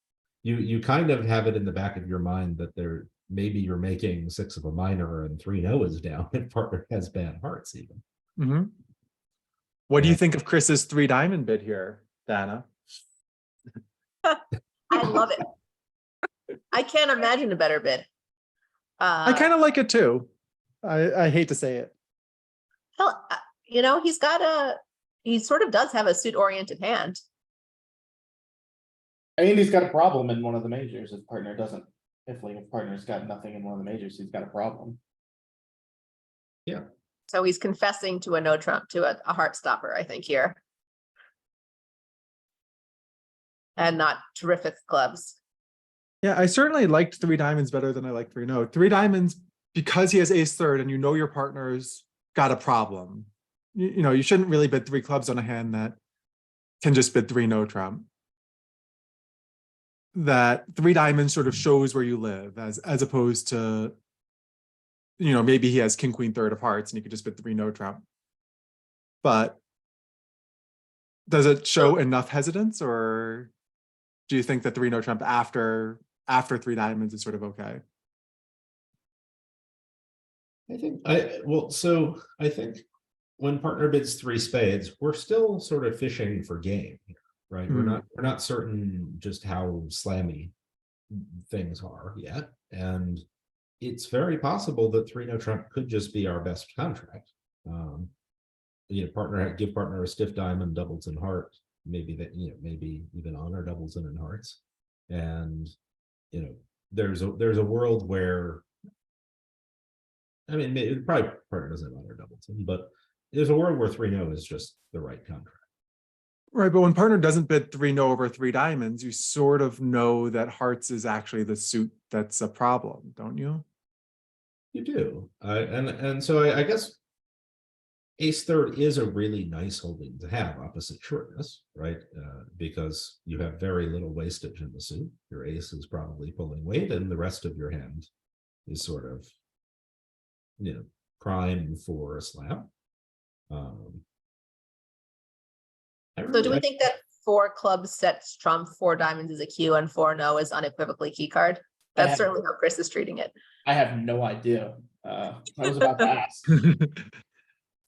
You kind of have it in the back of your mind that maybe you're making 6 of a minor and 3-0 is down and partner has bad hearts even. What do you think of Chris's 3 diamond bid here, Dana? I love it. I can't imagine a better bid. I kind of like it too. I hate to say it. Hell, he sort of does have a suit oriented hand. I mean, he's got a problem in one of the majors. His partner doesn't. If partner's got nothing in one of the majors, he's got a problem. Yeah. So he's confessing to a no trump, to a heart stopper, I think, here. And not terrific clubs. Yeah, I certainly liked 3 diamonds better than I like 3-0. 3 diamonds, because he has ace third and your partner's got a problem. You shouldn't really bid 3 clubs on a hand that can just bid 3 no trump. That 3 diamonds sort of shows where you live as opposed to, maybe he has king, queen, third of hearts and he could just bid 3 no trump. But does it show enough hesitance, or do you think that 3 no trump after 3 diamonds is sort of okay? I think when partner bids 3 spades, we're still sort of fishing for game, right? We're not certain just how slammy things are yet. And it's very possible that 3 no trump could just be our best contract. Give partner a stiff diamond, doubles in heart, maybe maybe even honor doubles in hearts. And there's a world where, I mean, probably partner doesn't honor Doubleton, but there's a world where 3-0 is just the right contract. Right, but when partner doesn't bid 3-0 over 3 diamonds, you sort of know that hearts is actually the suit that's a problem, don't you? You do, and so I guess ace third is a really nice holding to have opposite shortness, right? Because you have very little wastage in the suit. Your ace is probably pulling weight, and the rest of your hand is sort of prime for a slam. So do we think that 4 clubs sets trump, 4 diamonds is a Q, and 4-0 is unequivocally key card? That's have- certainly how Chris is treating it. I have no idea. I was about to ask.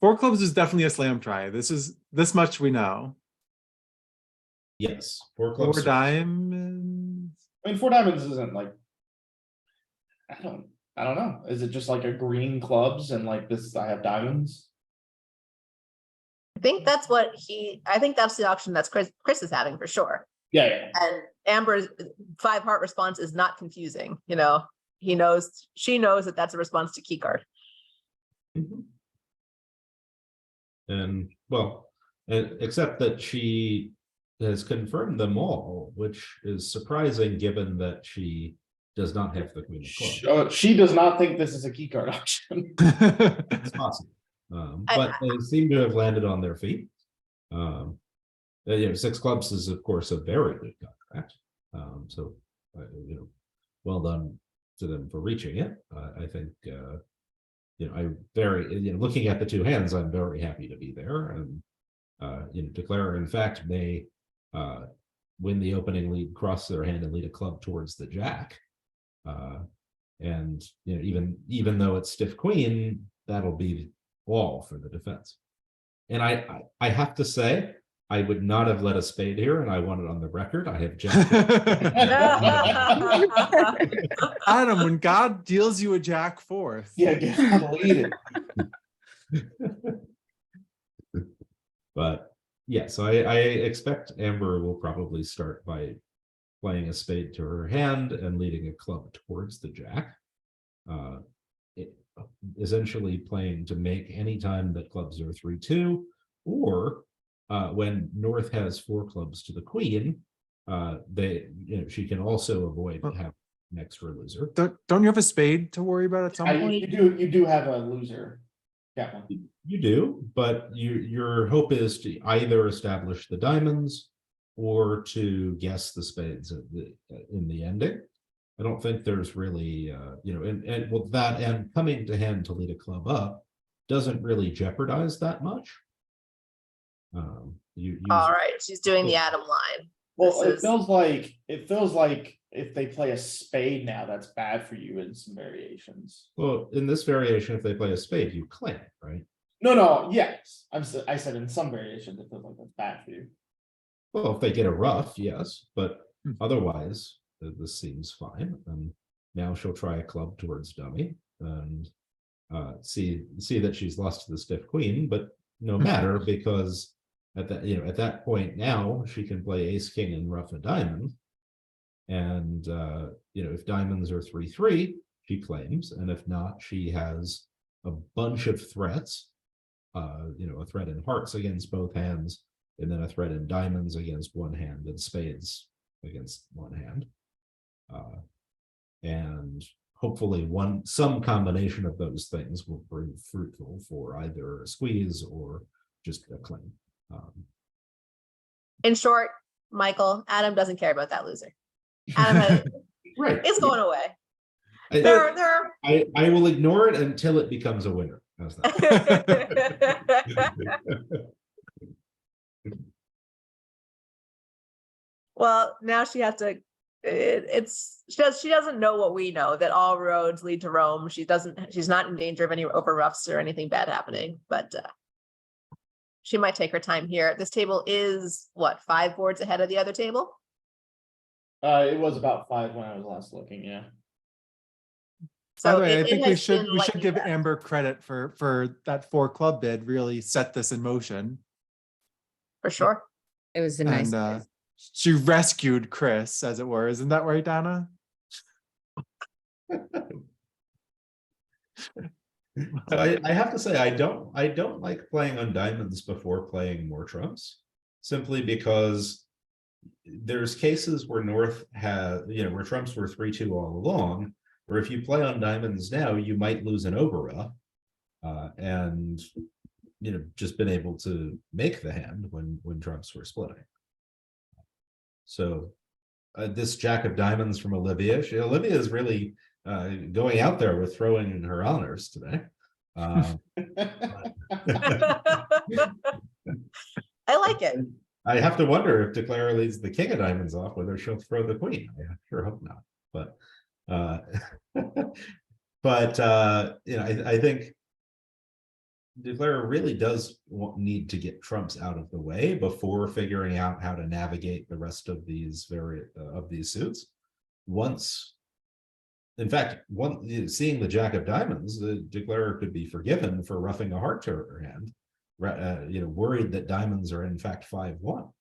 4 clubs is definitely a slam try. This much we know. Yes, 4 4 clubs. diamonds. I mean, 4 diamonds isn't like. I don't know. Is it just like a green clubs and like this? I have diamonds. I think that's the option that's Chris is having for sure. Yeah. And Amber's 5 heart response is not confusing, she knows that that's a response to key card. Mhm. And well, except that she has confirmed them all, which is surprising given that she does not have the queen of clubs. She does not think this is a key card option. It's possible. But they seem to have landed on their feet. 6 clubs is of course a very good contract. So well done to them for reaching it. I think looking at the 2 hands, I'm very happy to be there. And Declare in fact may win the opening lead, cross their hand, and lead a club towards the jack. And even though it's stiff queen, that'll be all for the defense. And I have to say, I would not have let a spade here, and I want it on the record. I have jack. Adam, when God deals you a jack 4th. Yeah, get out of lead it. But yeah, so I expect Amber will probably start by playing a spade to her hand and leading a club towards the jack. Essentially playing to make any time that clubs are 3-2, or when North has 4 clubs to the queen, she can also avoid having an extra loser. Don't you have a spade to worry about at some point? You do have a loser. Yeah. You do, but your hope is to either establish the diamonds or to guess the spades in the ending. I don't think there's really, and with that and coming to hand to lead a club up doesn't really jeopardize that much. All right, she's doing the Adam line. Well, it feels like if they play a spade now, that's bad for you in some variations. Well, in this variation, if they play a spade, you claim, right? No, yes. I said in some variations it feels like that's bad for you. Well, if they get a rough, yes, but otherwise, this seems fine. And now she'll try a club towards dummy and see that she's lost to the stiff queen, but no matter, because at that point now she can play ace king and rough a diamond, and if diamonds are 3-3, she claims, and if not, she has a bunch of threats. A threat in hearts against both hands, and then a threat in diamonds against one hand, and spades against one hand. And hopefully some combination of those things will prove fruitful for either a squeeze or just a claim. In short, Michael, Adam doesn't care about that loser. Adam Right. it's going away. I will ignore it until it becomes a winner. How's that? Well, now she has to. She doesn't know what we know, that all roads lead to Rome. She's not in danger of any over roughs or anything bad happening, but she might take her time here. This table is what, 5 boards ahead of the other table? It was about 5 when I was last looking. Yeah. By So the way, I think we has should been lightning give fast. Amber credit for that 4 club bid really set this in motion. For sure. It was a nice. And she rescued Chris, as it were. Isn't that right, Donna? I have to say I don't like playing on diamonds before playing more trumps, simply because there's cases where North where trumps were 3-2 all along, or if you play on diamonds now, you might lose an overruff, and just been able to make the hand when trumps were splitting. So this jack of diamonds from Olivia is really going out there with throwing in her honors today. Um, I like it. I have to wonder if Declara leads the king of diamonds off, whether she'll throw the queen. I sure hope not. But I think Declara really does need to get trumps out of the way before figuring out how to navigate the rest of these suits. In fact, seeing the jack of diamonds, the declarer could be forgiven for roughing a heart to her hand, worried that diamonds are in fact 5-1.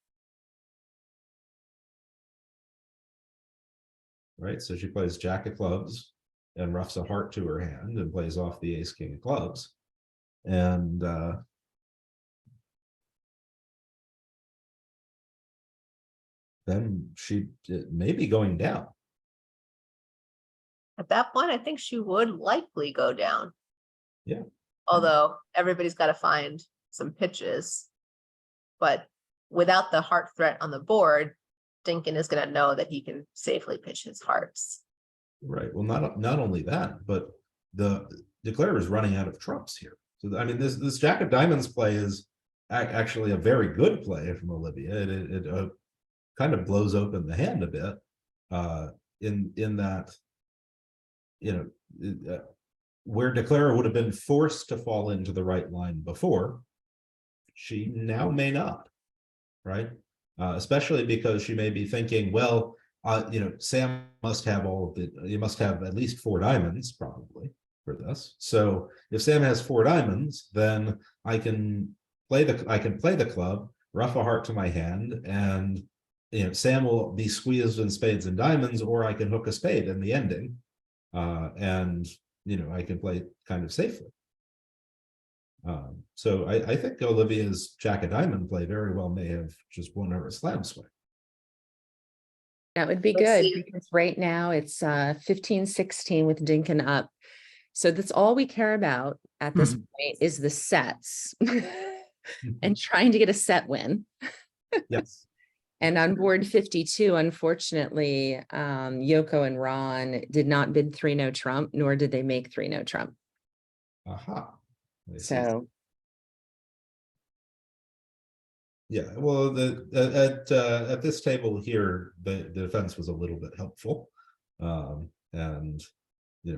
Right, so she plays jack of clubs and roughs a heart to her hand and plays off the ace king of clubs, and then she may be going down. At that point, I think she would likely go down. Yeah. Although everybody's got to find some pitches. But without the heart threat on the board, Dinkin is going to know that he can safely pitch his hearts. Right. Well, not only that, but the declarer is running out of trumps here. So I mean, this jack of diamonds play is actually a very good play from Olivia. It kind of blows open the hand a bit. In that, where declarer would have been forced to fall into the right line before, she now may not, right? Especially because she may be thinking, well, Sam must have you must have at least 4 diamonds probably for this. So if Sam has 4 diamonds, then I can play the club, rough a heart to my hand, and Sam will be squeezed in spades and diamonds, or I can hook a spade in the ending. And I can play kind of safely. So I think Olivia's jack of diamond play very well may have just won her a slam swing. That would be Let's good see. because right now it's 15-16 with Dinkin up. So that's all we care about at this point is the sets and trying to get a set win. Yes. And on board 52, unfortunately, Yoko and Ron did not bid 3-no trump, nor did they make 3-no trump. Aha. I see. So Yeah, well, at this table here, the defense was a little bit helpful, and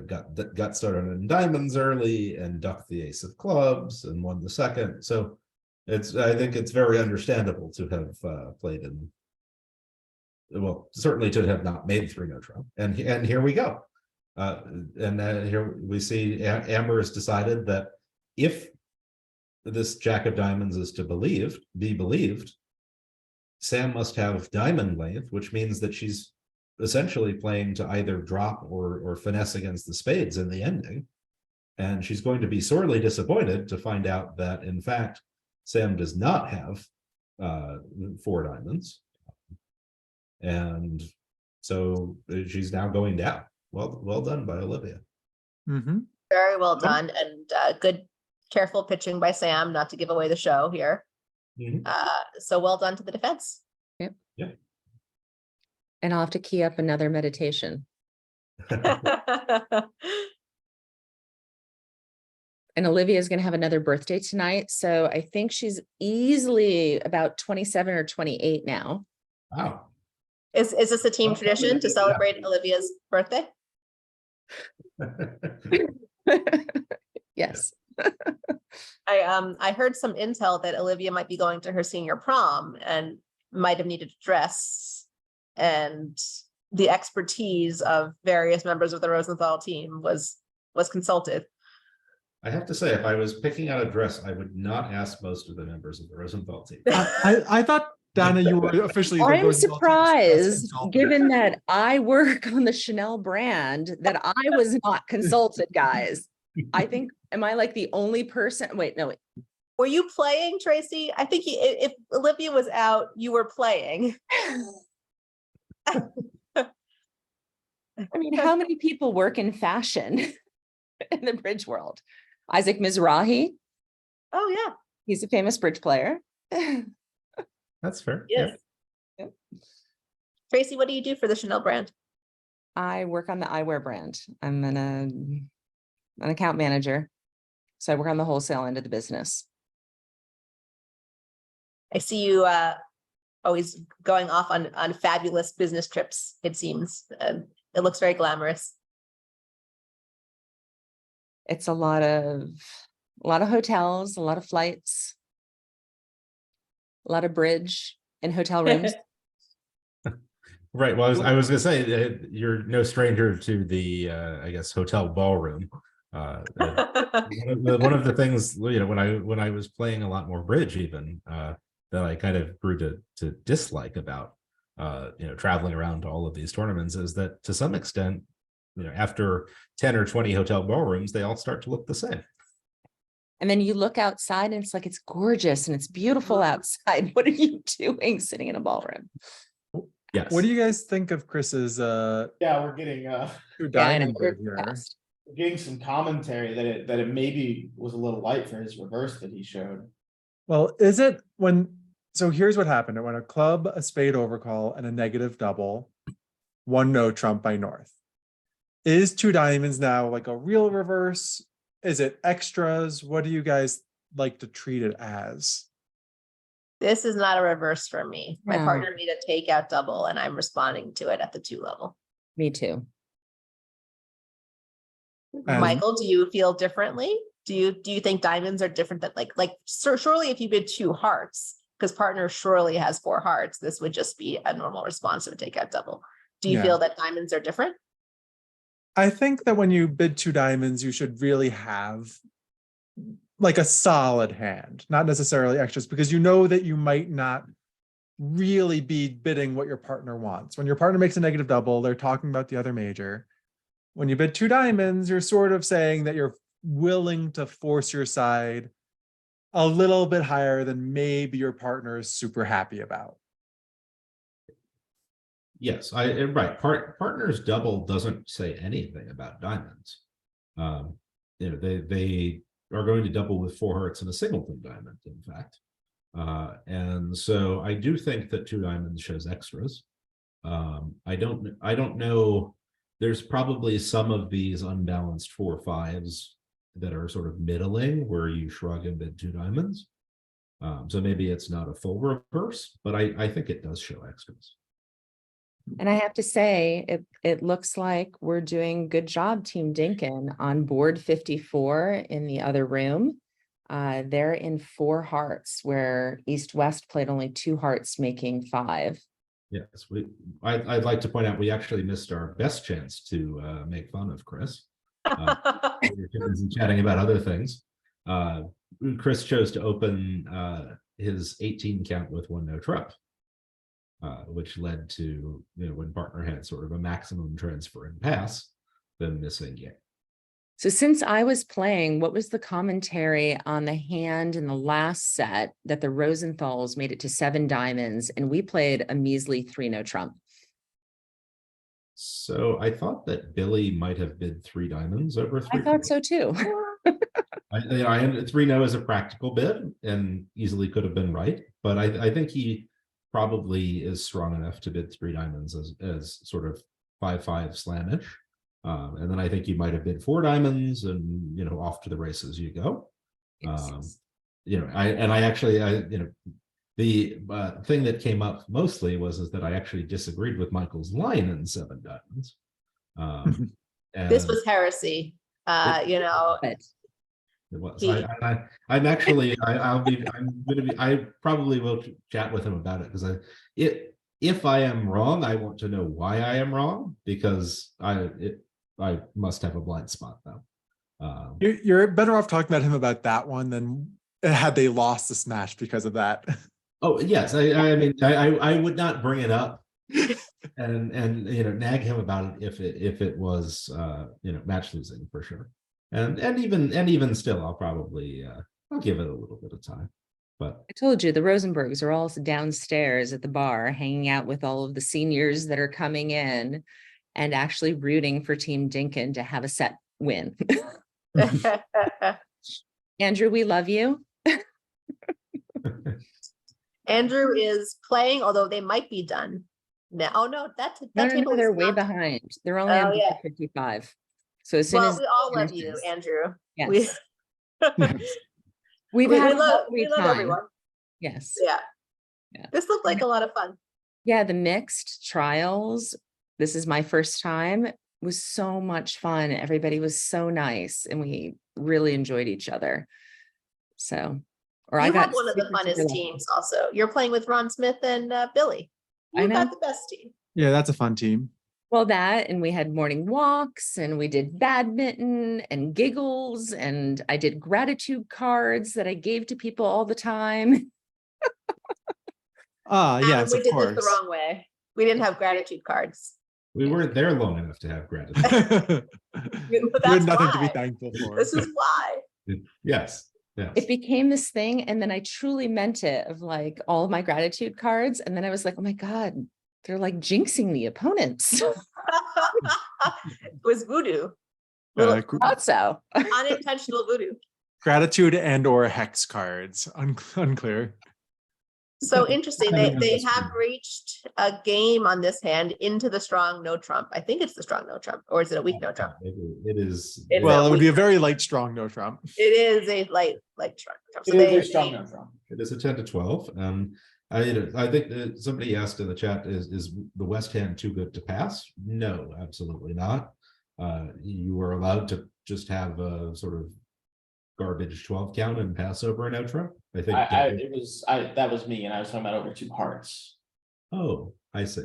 got started in diamonds early and ducked the ace of clubs and won the second. So I think it's very understandable to have played in. Well, certainly to have not made 3-no trump, and here we go, and here we see Amber has decided that if this jack of diamonds is to be believed, Sam must have diamond length, which means that she's essentially playing to either drop or finesse against the spades in the ending. And she's going to be sorely disappointed to find out that, in fact, Sam does not have 4 diamonds. And so she's now going down. Well done by Olivia. Mm-hmm. Very well done, and good, careful pitching by Sam, not to give away the show here. Mhm. So well done to the defense. yep. Yeah. And I'll have to key up another meditation. And Olivia is going to have another birthday tonight. So I think she's easily about 27 or 28 now. Wow. Is this a team Well, tradition to yeah. celebrate Olivia's birthday? Yes. I heard some intel that Olivia might be going to her senior prom and might have needed a dress, and the expertise of various members of the Rosenthal team was consulted. I have to say, if I was picking out a dress, I would not ask most of the members of the Rosenthal team. I thought, Dana, you were officially. the I'm Rosenthal team's best surprised, consultant. given that I work on the Chanel brand, that I was not consulted, guys. I think, am I like the only person? Wait, no. Were you playing, Tracy? I think if Olivia was out, you were playing. I mean, how many people work in fashion in the bridge world? Isaac Mizrahi, Oh, yeah. he's a famous bridge player. That's fair. Yes. Yep. Tracy, what do you do for the Chanel brand? I work on the eyewear brand. I'm an account manager. So I work on the wholesale end of the business. I see you always going off on fabulous business trips, it seems. It looks very glamorous. It's a lot of hotels, a lot of flights, a lot of bridge and hotel rooms. Right. Well, I was gonna say you're no stranger to the I guess hotel ballroom. One of the things, you know, when I was playing a lot more bridge, even that I kind of grew to dislike about you know, traveling around to all of these tournaments is that to some extent, you know, after 10 or 20 hotel ballrooms, they all start to look the same. And then you look outside and it's like, it's gorgeous and it's beautiful outside. What are you doing sitting in a ballroom? Yes. What do you guys think of Chris's Yeah, we're getting two Yeah, I know, diamond we're bid here? fast. getting some commentary that it maybe was a little light for his reverse that he showed. Well, is it when, so here's what happened. When a club, a spade overcall, and a negative double, one no trump by North. Is two diamonds now like a real reverse? Is it extras? What do you guys like to treat it as? This is not a reverse for me. My No. partner made a takeout double and I'm responding to it at the 2 level. Me too. As- Michael, do you feel differently? Do you think diamonds are different than surely if you bid 2 hearts, because partner surely has 4 hearts, this would just be a normal response to a takeout double. Do you Yeah. feel that diamonds are different? I think that when you bid two diamonds, you should really have like a solid hand, not necessarily extras, because you know that you might not really be bidding what your partner wants. When your partner makes a negative double, they're talking about the other major. When you bid two diamonds, you're sort of saying that you're willing to force your side a little bit higher than maybe your partner is super happy about. Yes, right. Partners double doesn't say anything about diamonds. You know, they are going to double with 4 hearts and a singleton diamond, in fact. And so I do think that two diamonds shows extras. I don't know. There's probably some of these unbalanced 4/5s that are sort of middling where you shrug and bid two diamonds. So maybe it's not a full reverse, but I think it does show extras. And I have to say, it looks like we're doing good job, Team Dinkin, on board 54 in the other room. They're in 4 hearts, where East West played only 2 hearts, making 5. Yes, I'd like to point out we actually missed our best chance to make fun of Chris. We were too busy chatting about other things. Chris chose to open his 18 count with 1 no trump. Which led to, you know, when partner had sort of a maximum transfer and pass, then missing it. So since I was playing, what was the commentary on the hand in the last set that the Rosenthals made it to 7 diamonds and we played a measly 3 no trump? So I thought that Billy might have bid 3 diamonds over 3. I thought so too. I 3 no is a practical bid and easily could have been right, but I think he probably is strong enough to bid 3 diamonds as sort of 5/5 slamish. And then I think you might have bid 4 diamonds and, you know, off to the races you go. You know, I actually, you know, the thing that came up mostly was that I actually disagreed with Michael's line in 7 diamonds. This was heresy. You know, But It was. He- I'm actually. I'm going to be. I probably will chat with him about it because if I am wrong, I want to know why I am wrong, because I must have a blind spot though. You're better off talking about him about that one than had they lost this match because of that. Oh yes, I mean I would not bring it up and you know, nag him about it if it was you know, match losing for sure. And even still, I'll probably I'll give it a little bit of time. But I told you the Rosenbergs are all downstairs at the bar, hanging out with all of the seniors that are coming in and actually rooting for Team Dinkin to have a set win. Andrew, we love you. Andrew is playing, although they might be done now. Oh no, that No, table they're is way not- behind. They're only Oh, on yeah. 55. So as soon Well, as we all love you, finishes- Andrew. Yes. We We've We had a love, lovely we love time. everyone. Yes. Yeah. Yeah. This looked like a lot of fun. Yeah, the mixed trials. This is my first time. Was so much fun. Everybody was so nice and we really enjoyed each other. So, or I You got have one of the super, super funnest lucky. teams also. You're playing with Ron Smith and Billy. I You got know. the best team. Yeah, that's a fun team. Well, that, and we had morning walks and we did badminton and giggles, and I did gratitude cards that I gave to people all the time. Ah, Adam, yes, we of did this course. the wrong way. We didn't have gratitude cards. We weren't there long enough to have gratitude. You But had that's nothing to be why. thankful for. This is why. Yes, yes. It became this thing, and then I truly meant it, of like all of my gratitude cards. And then I was like, oh my God, they're like jinxing the opponents. It was voodoo. Uh, Thought so. Unintentional voodoo. gratitude and or hex cards. Unclear. So interesting. I They don't they know. have reached a game on this hand into the strong no trump. I think it's the strong no trump, or is it a weak no trump? It is. It's Well, it would be a weak very light strong no Trump. It is a light strong trump. So It is they, a strong no Trump. It is a 10 to 12. I think that somebody asked in the chat, is the West hand too good to pass? No, absolutely not. You are allowed to just have a sort of garbage 12 count and pass over an out Trump. I think. That was me, and I was talking about over 2 hearts. Oh, I see.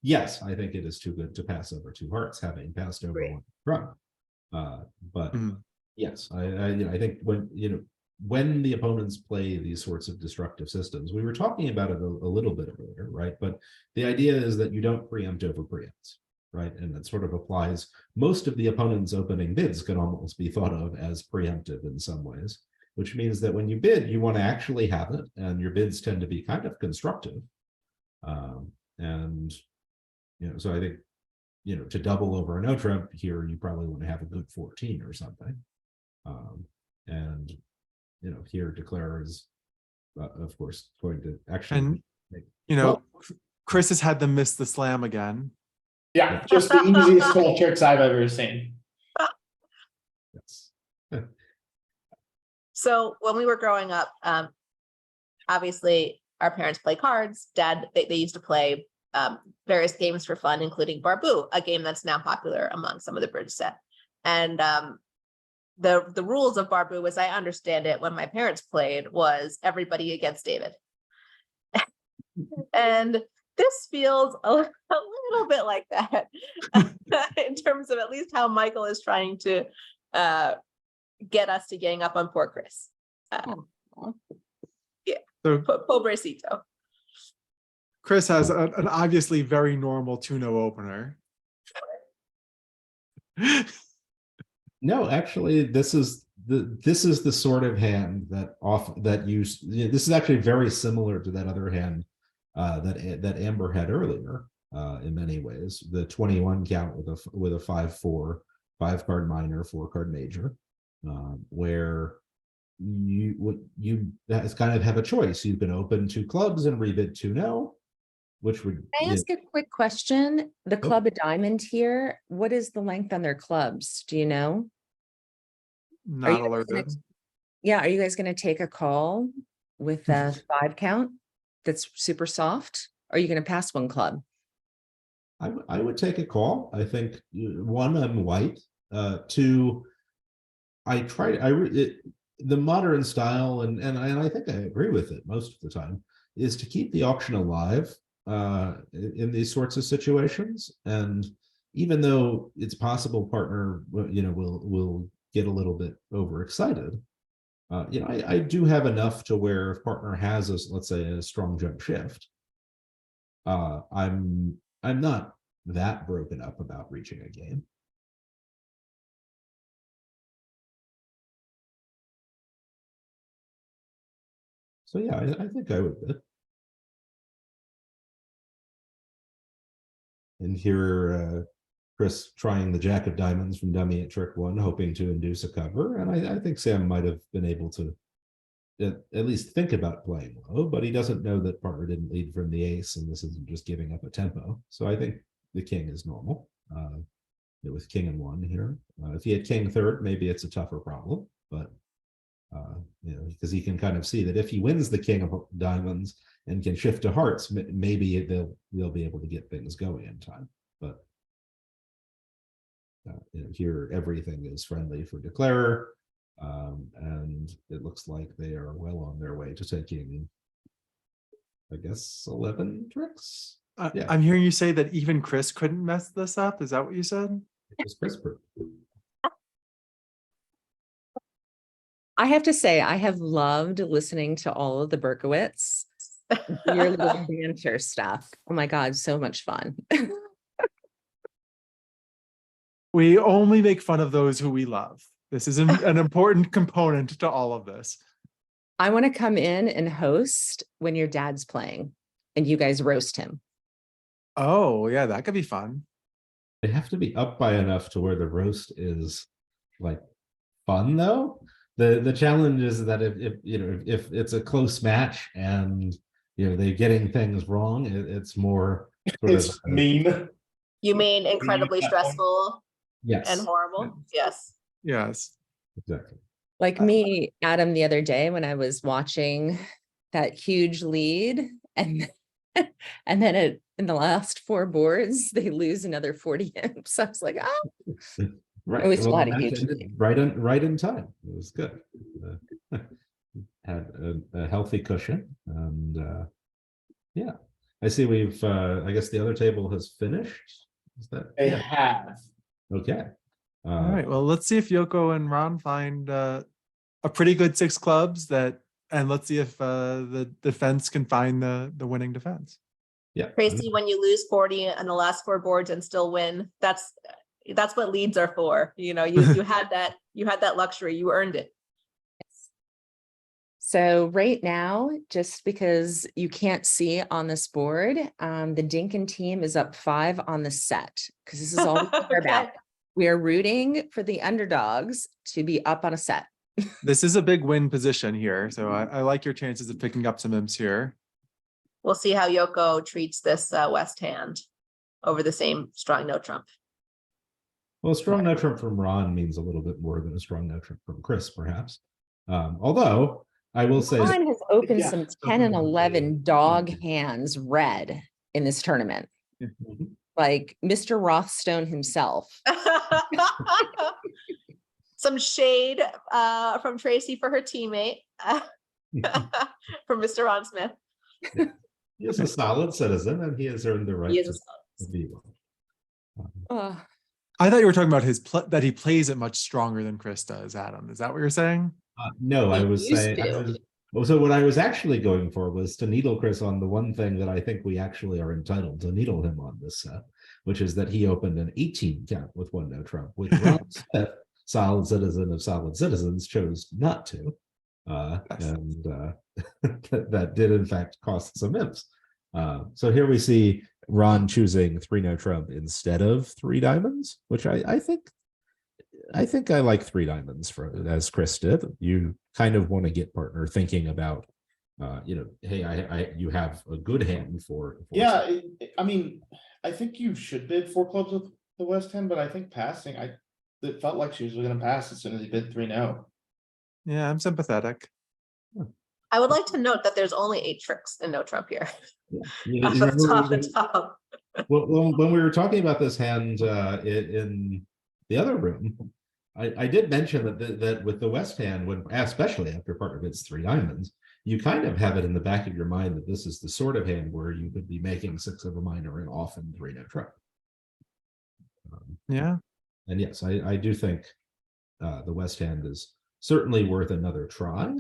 Yes, I think it is too good to pass over 2 hearts, having passed over Great. 1 Trump. But Mhm. yes, I think when the opponents play these sorts of destructive systems, we were talking about it a little bit earlier, right? But the idea is that you don't preempt over preempts, right? And that sort of applies. Most of the opponent's opening bids can almost be thought of as preemptive in some ways, which means that when you bid, you want to actually have it, and your bids tend to be kind of constructive. And so I think to double over a no Trump here, you probably want to have a good 14 or something. And here declare is of course going to actually And make, Chris has had them miss the slam again. Yeah, just the easiest full tricks I've ever seen. yes. So when we were growing up, obviously our parents play cards. Dad, they used to play various games for fun, including Barbu, a game that's now popular among some of the bridge set. And the rules of Barbu, as I understand it, when my parents played, was everybody against David. And this feels a little bit like that in terms of at least how Michael is trying to get us to gang up on poor Chris. Yeah, So pobrecito. Chris has an obviously very normal 2-0 opener. No, actually, this is the sort of hand that this is actually very similar to that other hand that Amber had earlier in many ways. The 21 count with a 5-4, 5-card minor, 4-card major, where you kind of have a choice. You can open 2 clubs and rebid 2 no, which would. Can I ask a quick question? The club of diamond here, what is the length on their clubs? Do you know? Not you guys alerted. Yeah, are you guys going to take a call with a 5 count that's super soft? Or are you going to pass 1 club? I would take a call. I think 1, I'm white. 2, the modern style, and I think I agree with it most of the time, is to keep the auction alive in these sorts of situations. And even though it's possible partner will get a little bit overexcited, I do have enough to where if partner has let's say a strong jump shift, I'm not that broken up about reaching a game. So yeah, I think I would bid. And here, Chris trying the jack of diamonds from dummy at trick 1, hoping to induce a cover. And I think Sam might have been able to at least think about playing low, but he doesn't know that partner didn't lead from the ace, and this isn't just giving up a tempo. So I think the king is normal with king and 1 here. If he had king 3rd, maybe it's a tougher problem, but because he can kind of see that if he wins the king of diamonds and can shift to hearts, maybe they'll be able to get things going in time. But here everything is friendly for declarer, and it looks like they are well on their way to taking, I guess, 11 tricks. Yeah. I'm hearing you say that even Chris couldn't mess this up. Is that what you said? It was CRISPR. I have to say, I have loved listening to all of the Berkowitz, your little banter stuff. Oh my God, so much fun. We only make fun of those who we love. This is an important component to all of this. I want to come in and host when your dad's playing and you guys roast him. Oh, yeah, that could be fun. They have to be up by enough to where the roast is like fun, though. The challenge is that if it's a close match and they're getting things wrong, it's more It's mean. You mean incredibly stressful yes, and horrible? Yes. Yes. exactly. Like me, Adam, the other day when I was watching that huge lead and and then in the last 4 boards, they lose another 40 imps. I was like, oh. Right. We still had a the match huge ended lead. right in time. It was good. Had a healthy cushion, and yeah. I see we've. I guess the other table has finished. Is that? They Yeah. have. Okay. All right. Well, let's see if Yoko and Ron find a pretty good 6 clubs and let's see if the defense can find the winning defense. Yeah. Tracy, when you lose 40 on the last 4 boards and still win, that's what leads are for. You had that luxury, you earned it. So right now, just because you can't see on this board, the Dinkin team is up 5 on the set because this is all we care about. We are rooting for the underdogs to be up on a set. This is a big win position here, so I like your chances of picking up some imps here. We'll see how Yoko treats this West hand over the same strong no trump. Well, a strong no trump from Ron means a little bit more than a strong no trump from Chris, perhaps. Although I will say Ron has opened Yeah. some 10 and 11 dog hands red in this tournament. Like Mr. Rothstone himself. Some shade from Tracy for her teammate, from Mr. Ron Smith. he is a solid citizen, and he has earned the right He is a to solid. be one. Oh, I thought you were talking about that he plays it much stronger than Chris does, Adam. Is that what you're saying? No, I He was used saying. to. So what I was actually going for was to needle Chris on the one thing that I think we actually are entitled to needle him on this set, which is that he opened an 18 count with 1 no trump, which Ron Smith, solid citizen of solid citizens, chose not to. And that did in fact cost some imps. So here we see Ron choosing 3 no trump instead of 3 diamonds, which I think I like 3 diamonds as Chris did. You kind of want to get partner thinking about, hey, you have a good hand for Yeah, I mean, I think you should bid 4 clubs with the West hand, but I think passing, it felt like she was going to pass as soon as he bid 3-0. Yeah, I'm sympathetic. I would like to note that there's only 8 tricks in no trump here. Yeah. Off the top. When we were talking about this hand in the other room, I did mention that with the West hand, especially after partner bids 3 diamonds, you kind of have it in the back of your mind that this is the sort of hand where you could be making 6 of a minor and often 3 no trump. Yeah. And yes, I do think the West hand is certainly worth another try.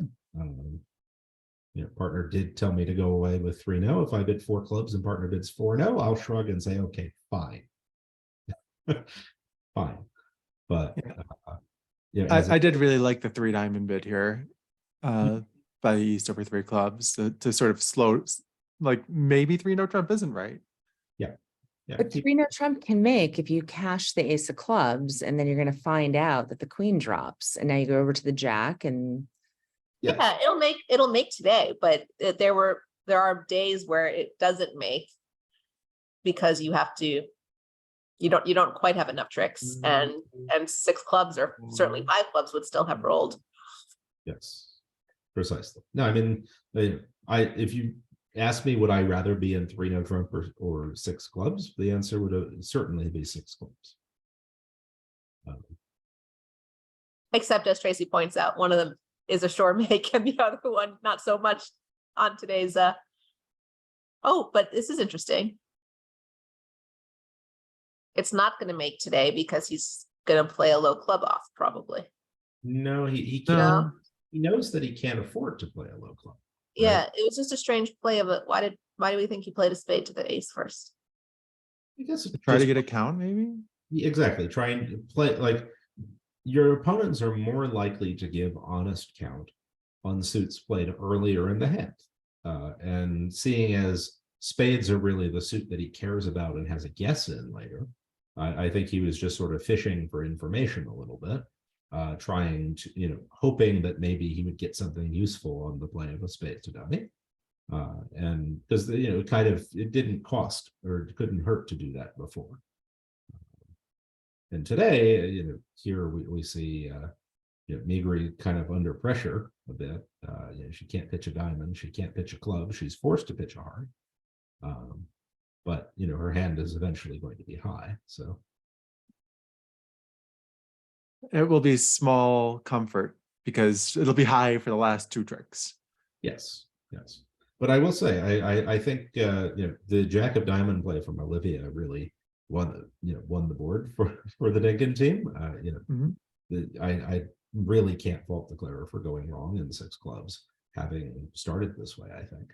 Partner did tell me to go away with 3-0. If I bid 4 clubs and partner bids 4-0, I'll shrug and say, okay, fine. Fine. But I did really like the 3 diamond bid here by East over 3 clubs to sort of slow, like maybe 3 no trump isn't right. Yeah, but 3 no trump can make if you cash the ace of clubs and then you're going to find out that the queen drops and now you go over to the jack and Yeah, it'll make today, but there are days where it doesn't make because you don't quite have enough tricks, and 6 clubs or certainly 5 clubs would still have rolled. Yes, precisely. No, I mean, if you ask me, would I rather be in 3 no trump or 6 clubs? The answer would certainly be 6 clubs. Except as Tracy points out, one of them is a sure make and the other one not so much on today's oh, but this is interesting. It's not going to make today because he's going to play a low club off probably. No, he No. can't. He knows that he can't afford to play a low club. Yeah, it was just a strange play of it. Why do we think he played a spade to the ace first? I guess Try to get a count, maybe? exactly. Try and play like your opponents are more likely to give honest count on suits played earlier in the hand. And seeing as spades are really the suit that he cares about and has a guess in later, I think he was just sort of fishing for information a little bit, trying to, hoping that maybe he would get something useful on the play of a spade to dummy. And because, it didn't cost or it couldn't hurt to do that before. And today, here we see Migri kind of under pressure a bit. She can't pitch a diamond, she can't pitch a club, she's forced to pitch a heart. But her hand is eventually going to be high. So It will be small comfort because it'll be high for the last 2 tricks. yes. But I will say, I think the Jack of Diamond play from Olivia really won the board for the Dinkin team. I really can't fault the Clara for going wrong in 6 clubs, having started this way, I think.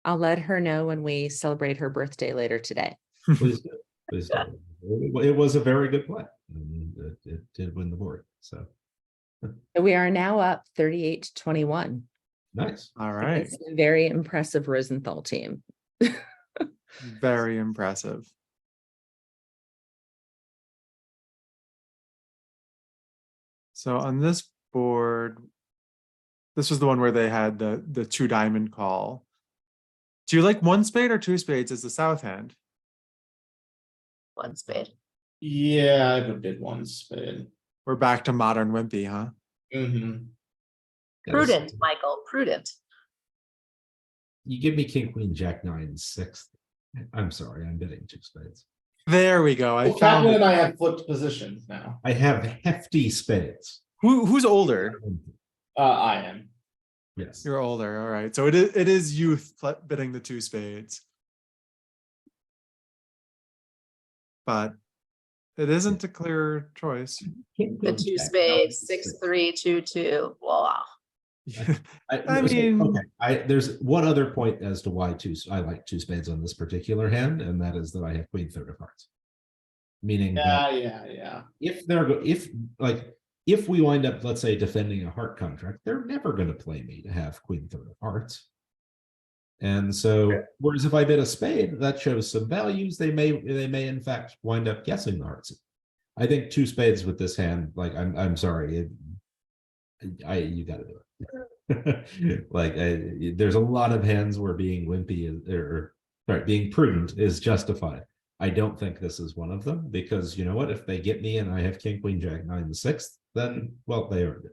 I'll let her know when we celebrate her birthday later today. Please do. Please do. It was a very good play. And it did win the board. So We are now up 38-21. nice. All right. It's a very impressive Rosenthal team. Very impressive. So on this board, this was the one where they had the 2 diamond call. Do you like 1 spade or 2 spades as the south hand? One spade. Yeah, I would bid 1 spade. We're back to modern wimpy, huh? Mm-hmm. Prudent, Michael, prudent. You give me King, Queen, Jack, 9, 6th. I'm sorry, I'm bidding 2 spades. There we go. I Well, found Kaplan and it. I have flipped positions now. I have hefty spades. Who's older? I am. Yes. You're older. All right. So it is youth bidding the 2 spades. But it isn't a clear choice. The 2 spades, 6-3, 2-2. Wow. I mean- okay. There's one other point as to why I like 2 spades on this particular hand, and that is that I have Queen, 3rd of hearts. Meaning that Yeah. if we wind up, let's say, defending a heart contract, they're never going to play me to have Queen, 3rd of hearts. And so, whereas if I bid a spade, that shows some values. They may in fact wind up guessing the hearts. I think 2 spades with this hand, like I'm sorry, you got to do it. There's a lot of hands where being wimpy being prudent is justified. I don't think this is one of them, because you know what? If they get me and I have King, Queen, Jack, 9, 6th, then well, they earned it.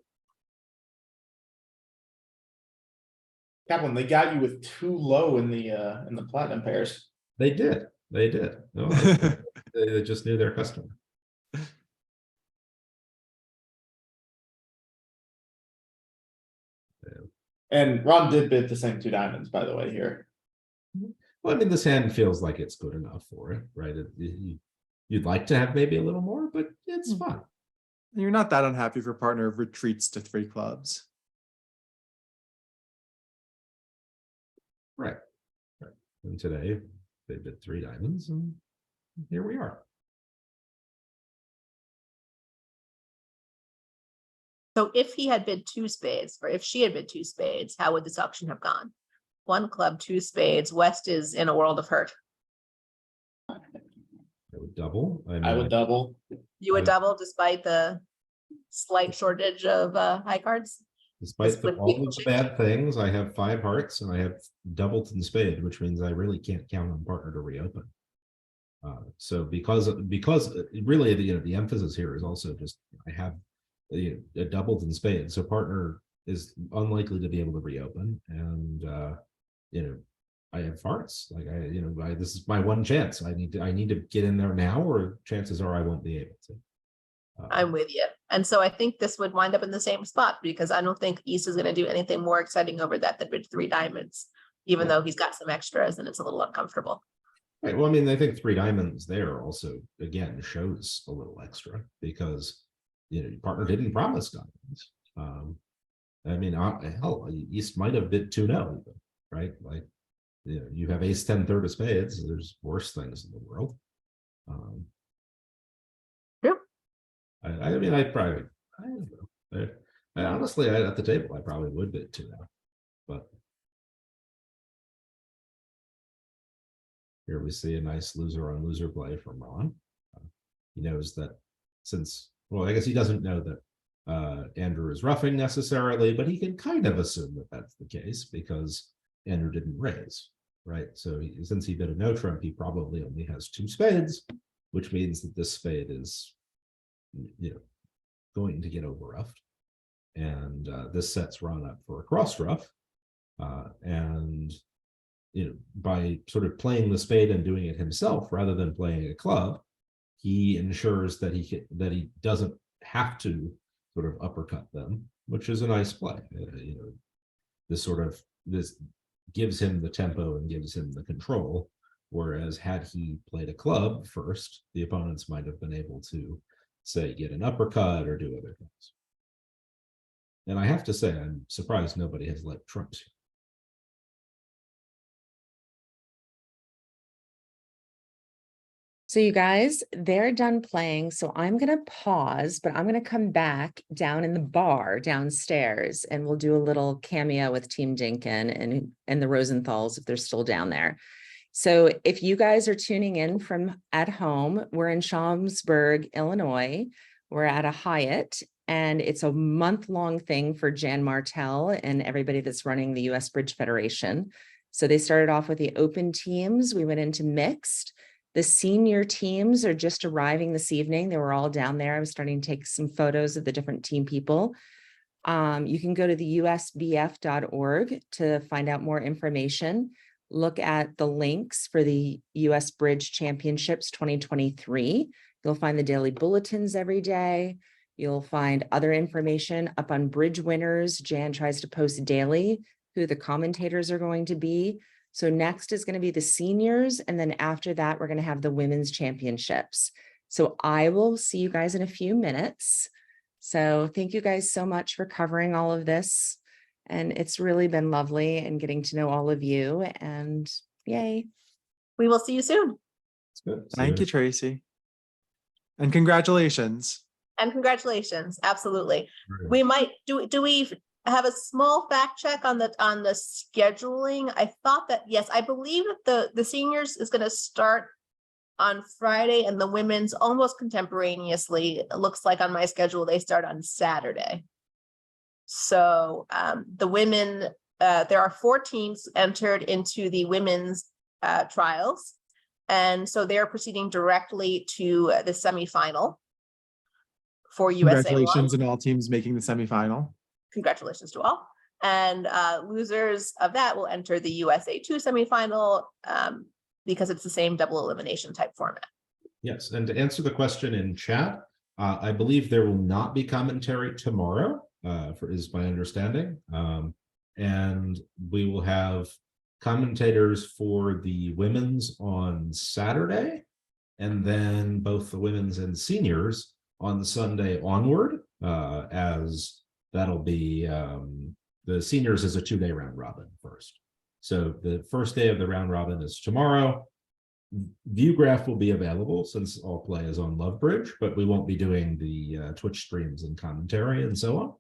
Kaplan, they got you with 2 low in the platinum pairs. They did. No, they just knew their customer. And Ron did bid the same 2 diamonds, by the way, here. Well, I mean, this hand feels like it's good enough for it, right? You'd like to have maybe a little more, but it's fine. You're not that unhappy if your partner retreats to 3 clubs. Right. And today they bid 3 diamonds, and here we are. So if he had bid 2 spades, or if she had bid 2 spades, how would this auction have gone? 1 club, 2 spades. West is in a world of hurt. I would double. I would double. You would double despite the slight shortage of high cards. Despite with all people of the bad things, I have 5 hearts and I have doubled in spade, which means I really can't count on partner to reopen. So because really the emphasis here is also just I have it doubled in spades. So partner is unlikely to be able to reopen, and I have farts. Like this is my one chance. I need to get in there now, or chances are I won't be able to. I'm with you. And so I think this would wind up in the same spot, because I don't think East is going to do anything more exciting over that than Bridge 3 Diamonds, even though he's got some extras and it's a little uncomfortable. Right. Well, I mean, I think 3 Diamonds there also again shows a little extra, because your partner didn't promise diamonds. I mean, hell, East might have bid 2-0, right? Like, you have ace 10 third of spades. There's worse things in the world. Yep. I mean, I don't know. I honestly, at the table, I probably would bid 2-0, but here we see a nice loser on loser play from Ron. He knows that well, I guess he doesn't know that Andrew is roughing necessarily, but he can kind of assume that that's the case because Andrew didn't raise, right? So since he bid a no trump, he probably only has 2 spades, which means that this spade is, going to get over roughed, and this sets Ron up for a cross rough, and by sort of playing the spade and doing it himself rather than playing a club, he ensures that he doesn't have to sort of uppercut them, which is a nice play. This gives him the tempo and gives him the control, whereas had he played a club first, the opponents might have been able to, say, get an uppercut or do other things. And I have to say, I'm surprised nobody has let trumps here. So you guys, they're done playing. So I'm going to pause, but I'm going to come back down in the bar downstairs, and we'll do a little cameo with Team Dinkin and the Rosenthals if they're still down there. So if you guys are tuning in from at home, we're in Schaumburg, Illinois. We're at a Hyatt, and it's a month-long thing for Jan Martell and everybody that's running the US Bridge Federation. So they started off with the open teams. We went into mixed. The senior teams are just arriving this evening. They were all down there. I was starting to take some photos of the different team people. You can go to the USBF.org to find out more information. Look at the links for the US Bridge Championships 2023. You'll find the daily bulletins every day. You'll find other information up on Bridge Winners. Jan tries to post daily who the commentators are going to be. So next is going to be the seniors. And then after that, we're going to have the women's championships. So I will see you guys in a few minutes. So thank you guys so much for covering all of this. And it's really been lovely and getting to know all of you, and yay. We will see you soon. It's good. Thank you, Tracy. And congratulations. And congratulations. Absolutely. Right. We might do we have a small fact check on the scheduling? I thought that, yes, I believe that the seniors is going to start on Friday and the women's almost contemporaneously. It looks like on my schedule, they start on Saturday. So the women, there are 4 teams entered into the women's trials. And so they're proceeding directly to the semifinal for USA1. Congratulations on all teams making the semifinal. Congratulations to all. And losers of that will enter the USA2 semifinal because it's the same double elimination type format. Yes, and to answer the question in chat, I believe there will not be commentary tomorrow, is my understanding. And we will have commentators for the women's on Saturday, and then both the women's and seniors on Sunday onward, as that'll be the seniors is a 2-day round robin first. So the first day of the round robin is tomorrow. VUGRAPH will be available since all play is on Lovebridge, but we won't be doing the Twitch streams and commentary and so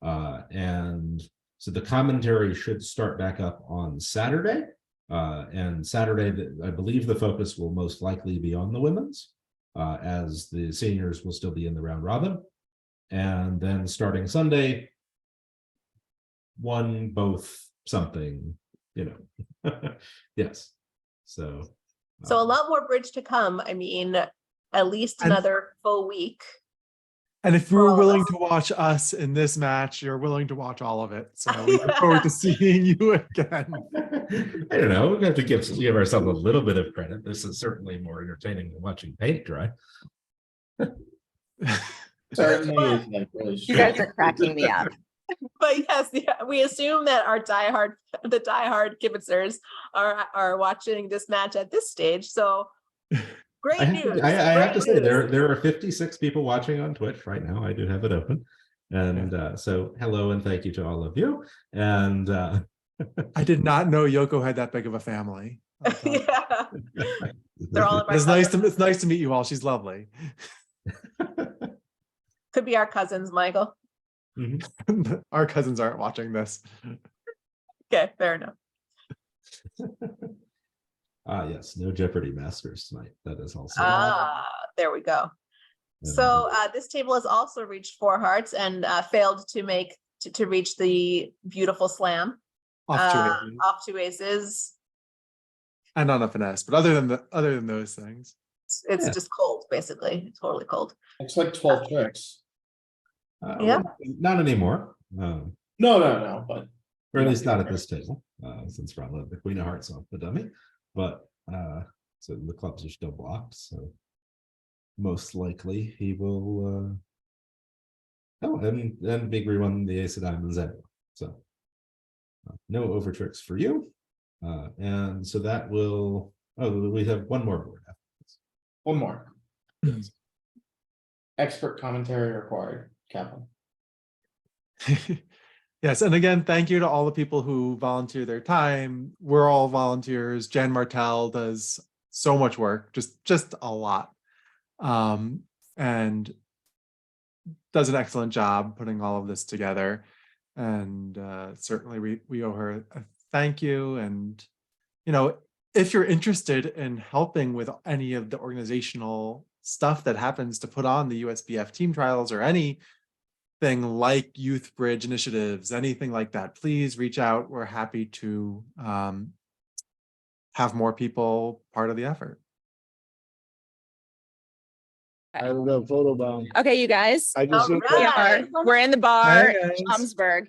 on. And so the commentary should start back up on Saturday. And Saturday, I believe the focus will most likely be on the women's, as the seniors will still be in the round robin. And then starting Sunday, one, both, something, yes. So a lot more bridge to come. I mean, at least another full week. And if you For were all of willing us. to watch us in this match, you're willing to watch all of it. So we look forward to seeing you again. I don't know. We have to give ourselves a little bit of credit. This is certainly more entertaining than watching paint dry. Certainly is like really You guys are cracking me up. But yes, yeah, we assume that the diehard kibitzers are watching this match at this stage. So great I news. have to great say news. there are 56 people watching on Twitch right now. I do have it open. And so hello and thank you to all of you. And I did not know Yoko had that big of a family. Yeah. They're all of our It's nice cousins. to meet you all. She's lovely. Could be our cousins, Michael. Mhm. Our cousins aren't watching this. Okay, fair enough. Yes, no Jeopardy masters tonight. That is also There we go. Yeah. So this table has also reached 4 hearts and failed to reach the beautiful slam. Off to aces. Off 2 aces. And on a finesse, but other than those things. It's Yeah. just cold, basically. It's totally cold. It's like 12 tricks. Yeah. Not anymore. No, but Or at least not at this table, since Ron let the Queen of Hearts off the dummy. But so the clubs are still blocked, so most likely he will and Big won the Ace of Diamonds anyway. So no over tricks for you. And so that will we have one more board after this. one more. Expert commentary required, Kaplan. Yes, and again, thank you to all the people who volunteer their time. We're all volunteers. Jan Martel does so much work, just a lot, and does an excellent job putting all of this together. And certainly we owe her a thank you. And if you're interested in helping with any of the organizational stuff that happens to put on the USBF team trials or anything like Youth Bridge initiatives, anything like that, please reach out. We're happy to have more people part of the effort. I don't know, photo bomb. Okay, you guys. I just. All right. We're in the bar, Hey, guys. Schaumsburg.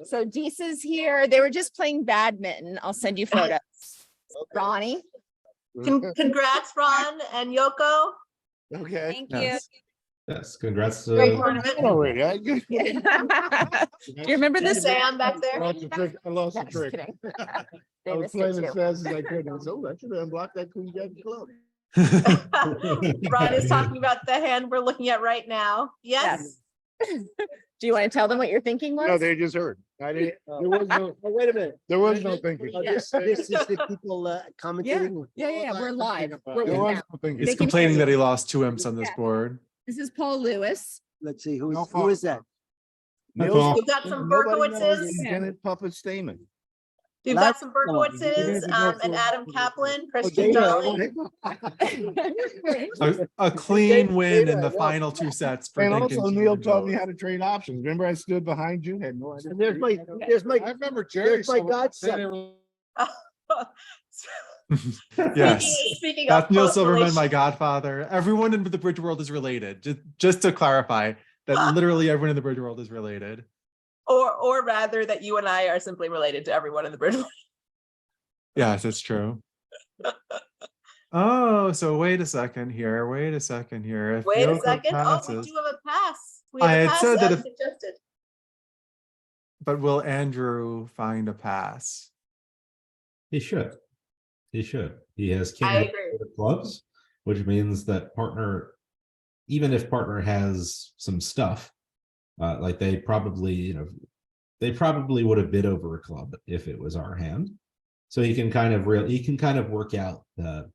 So Deesa's here. They were just playing badminton. I'll send you photos. Ronnie. Congrats, Ron and Yoko. Okay. Thank Yes. Yes, congrats. Great tournament. Already, I you. Do you remember this? Sam back there. lost the trick. I lost the Just trick. kidding. I They was missed it playing as too. fast as I could. I was, I should have unblocked that Queen Jack club. Ron is talking about the hand we're looking at right now. Yes. Do you want to tell them what your thinking was? No, they just heard. I didn't, there was no, Oh, wait a minute. there was no thinking. Oh, This is the people commentating. Yeah, we're live. We're There live was now. no thinking. He's They can complaining hear that you. he lost 2 imps on this Yeah. board. This is Paul Lewis. Let's see, No who fault. is that? Hi, Paul. We've got some Nobody knows Berkowitzes. it's Janet Puppet Stamen. We've got some Berkowitzes and Adam Kaplan, Christian Jolly. A clean win in the final 2 sets for And Dinkins. also Neil taught me how to trade options. Remember I stood behind you, had no idea. And there's my, I remember Jerry. there's my godson. Yes. Speaking of That's Neil close Silverman, relation- my godfather. Everyone in the Bridge world is related. Just to clarify that literally everyone in the Bridge world is related. or rather that you and I are simply related to everyone in the bridge. Yes, it's true. Oh, so wait a second here. If Wait a Yoko second. Oh, we passes- do have a pass. We I have a had pass said that as if- suggested. But will Andrew find a pass? He should. He has king I of agree. clubs, which means that partner, even if partner has some stuff, like they probably would have bid over a club if it was our hand. So he can kind of work out that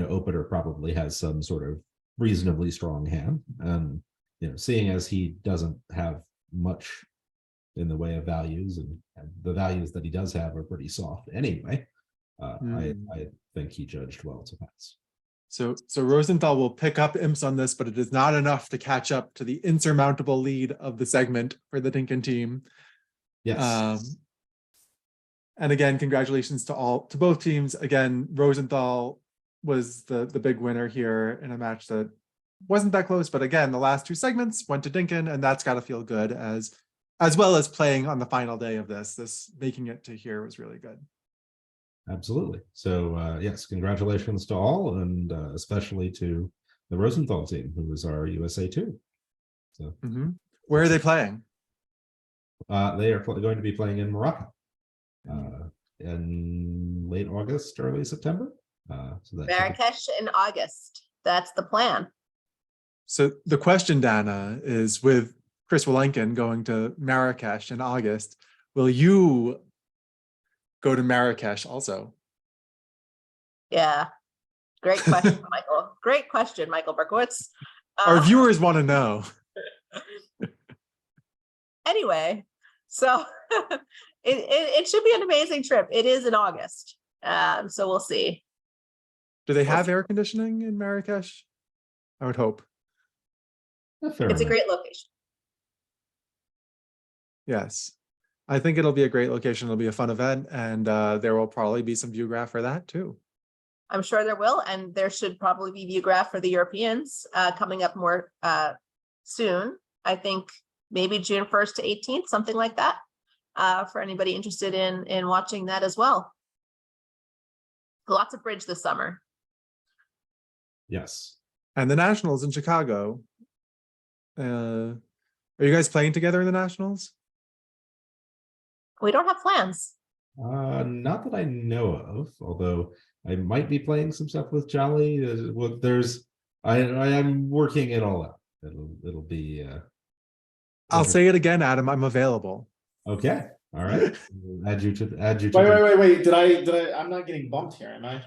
opener probably has some sort of reasonably strong hand, and seeing as he doesn't have much in the way of values, and the values that he does have are pretty soft anyway. I think he judged well to pass. So Rosenthal will pick up imps on this, but it is not enough to catch up to the insurmountable lead of the segment for the Dinkin team. Yes. And again, congratulations to both teams. Again, Rosenthal was the big winner here in a match that wasn't that close, but again, the last two segments went to Dinkin, and that's got to feel good as well as playing on the final day of this making it to here was really good. Absolutely. So yes, congratulations to all, and especially to the Rosenthal team, who was our USA2. So Where are they playing? they are going to be playing in Morocco in late August, early September. So that Marrakesh in August. That's the plan. So the question, Dana, is with Chris Walenkin going to Marrakesh in August, will you go to Marrakesh also? Yeah. Great question, Michael. Great question, Michael Berkowitz. Our viewers want to know. Anyway, so it should be an amazing trip. It is in August. So we'll see. Do they have air conditioning in Marrakesh? I would hope. It's a great location. Yes. I think it'll be a great location. It'll be a fun event, and there will probably be some VUGRAPH for that too. I'm sure there will, and there should probably be VUGRAPH for the Europeans coming up more soon. I think maybe June 1st to 18th, something like that, for anybody interested in watching that as well. Lots of bridge this summer. Yes. And the Nationals in Chicago. Are you guys playing together in the Nationals? We don't have plans. Not that I know of, although I might be playing some stuff with Jolly. Well, I am working it all out. It'll be I'll say it again, Adam. I'm available. okay. All right. add you to Wait. Did I? I'm not getting bumped here, am I?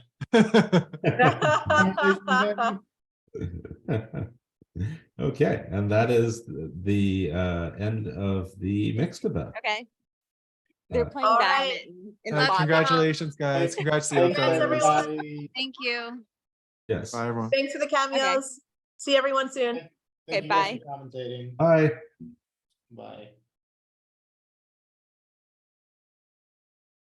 Okay, and that is the end of the mixed event. Okay. They're playing All right. badminton in the lobby. Congratulations, guys. Congrats to the Thanks, Oaklanders. everybody. Thank you. Yes. Bye, everyone. Thanks for the cameos. See everyone soon. Thank you guys bye. for commentating. Bye. Bye.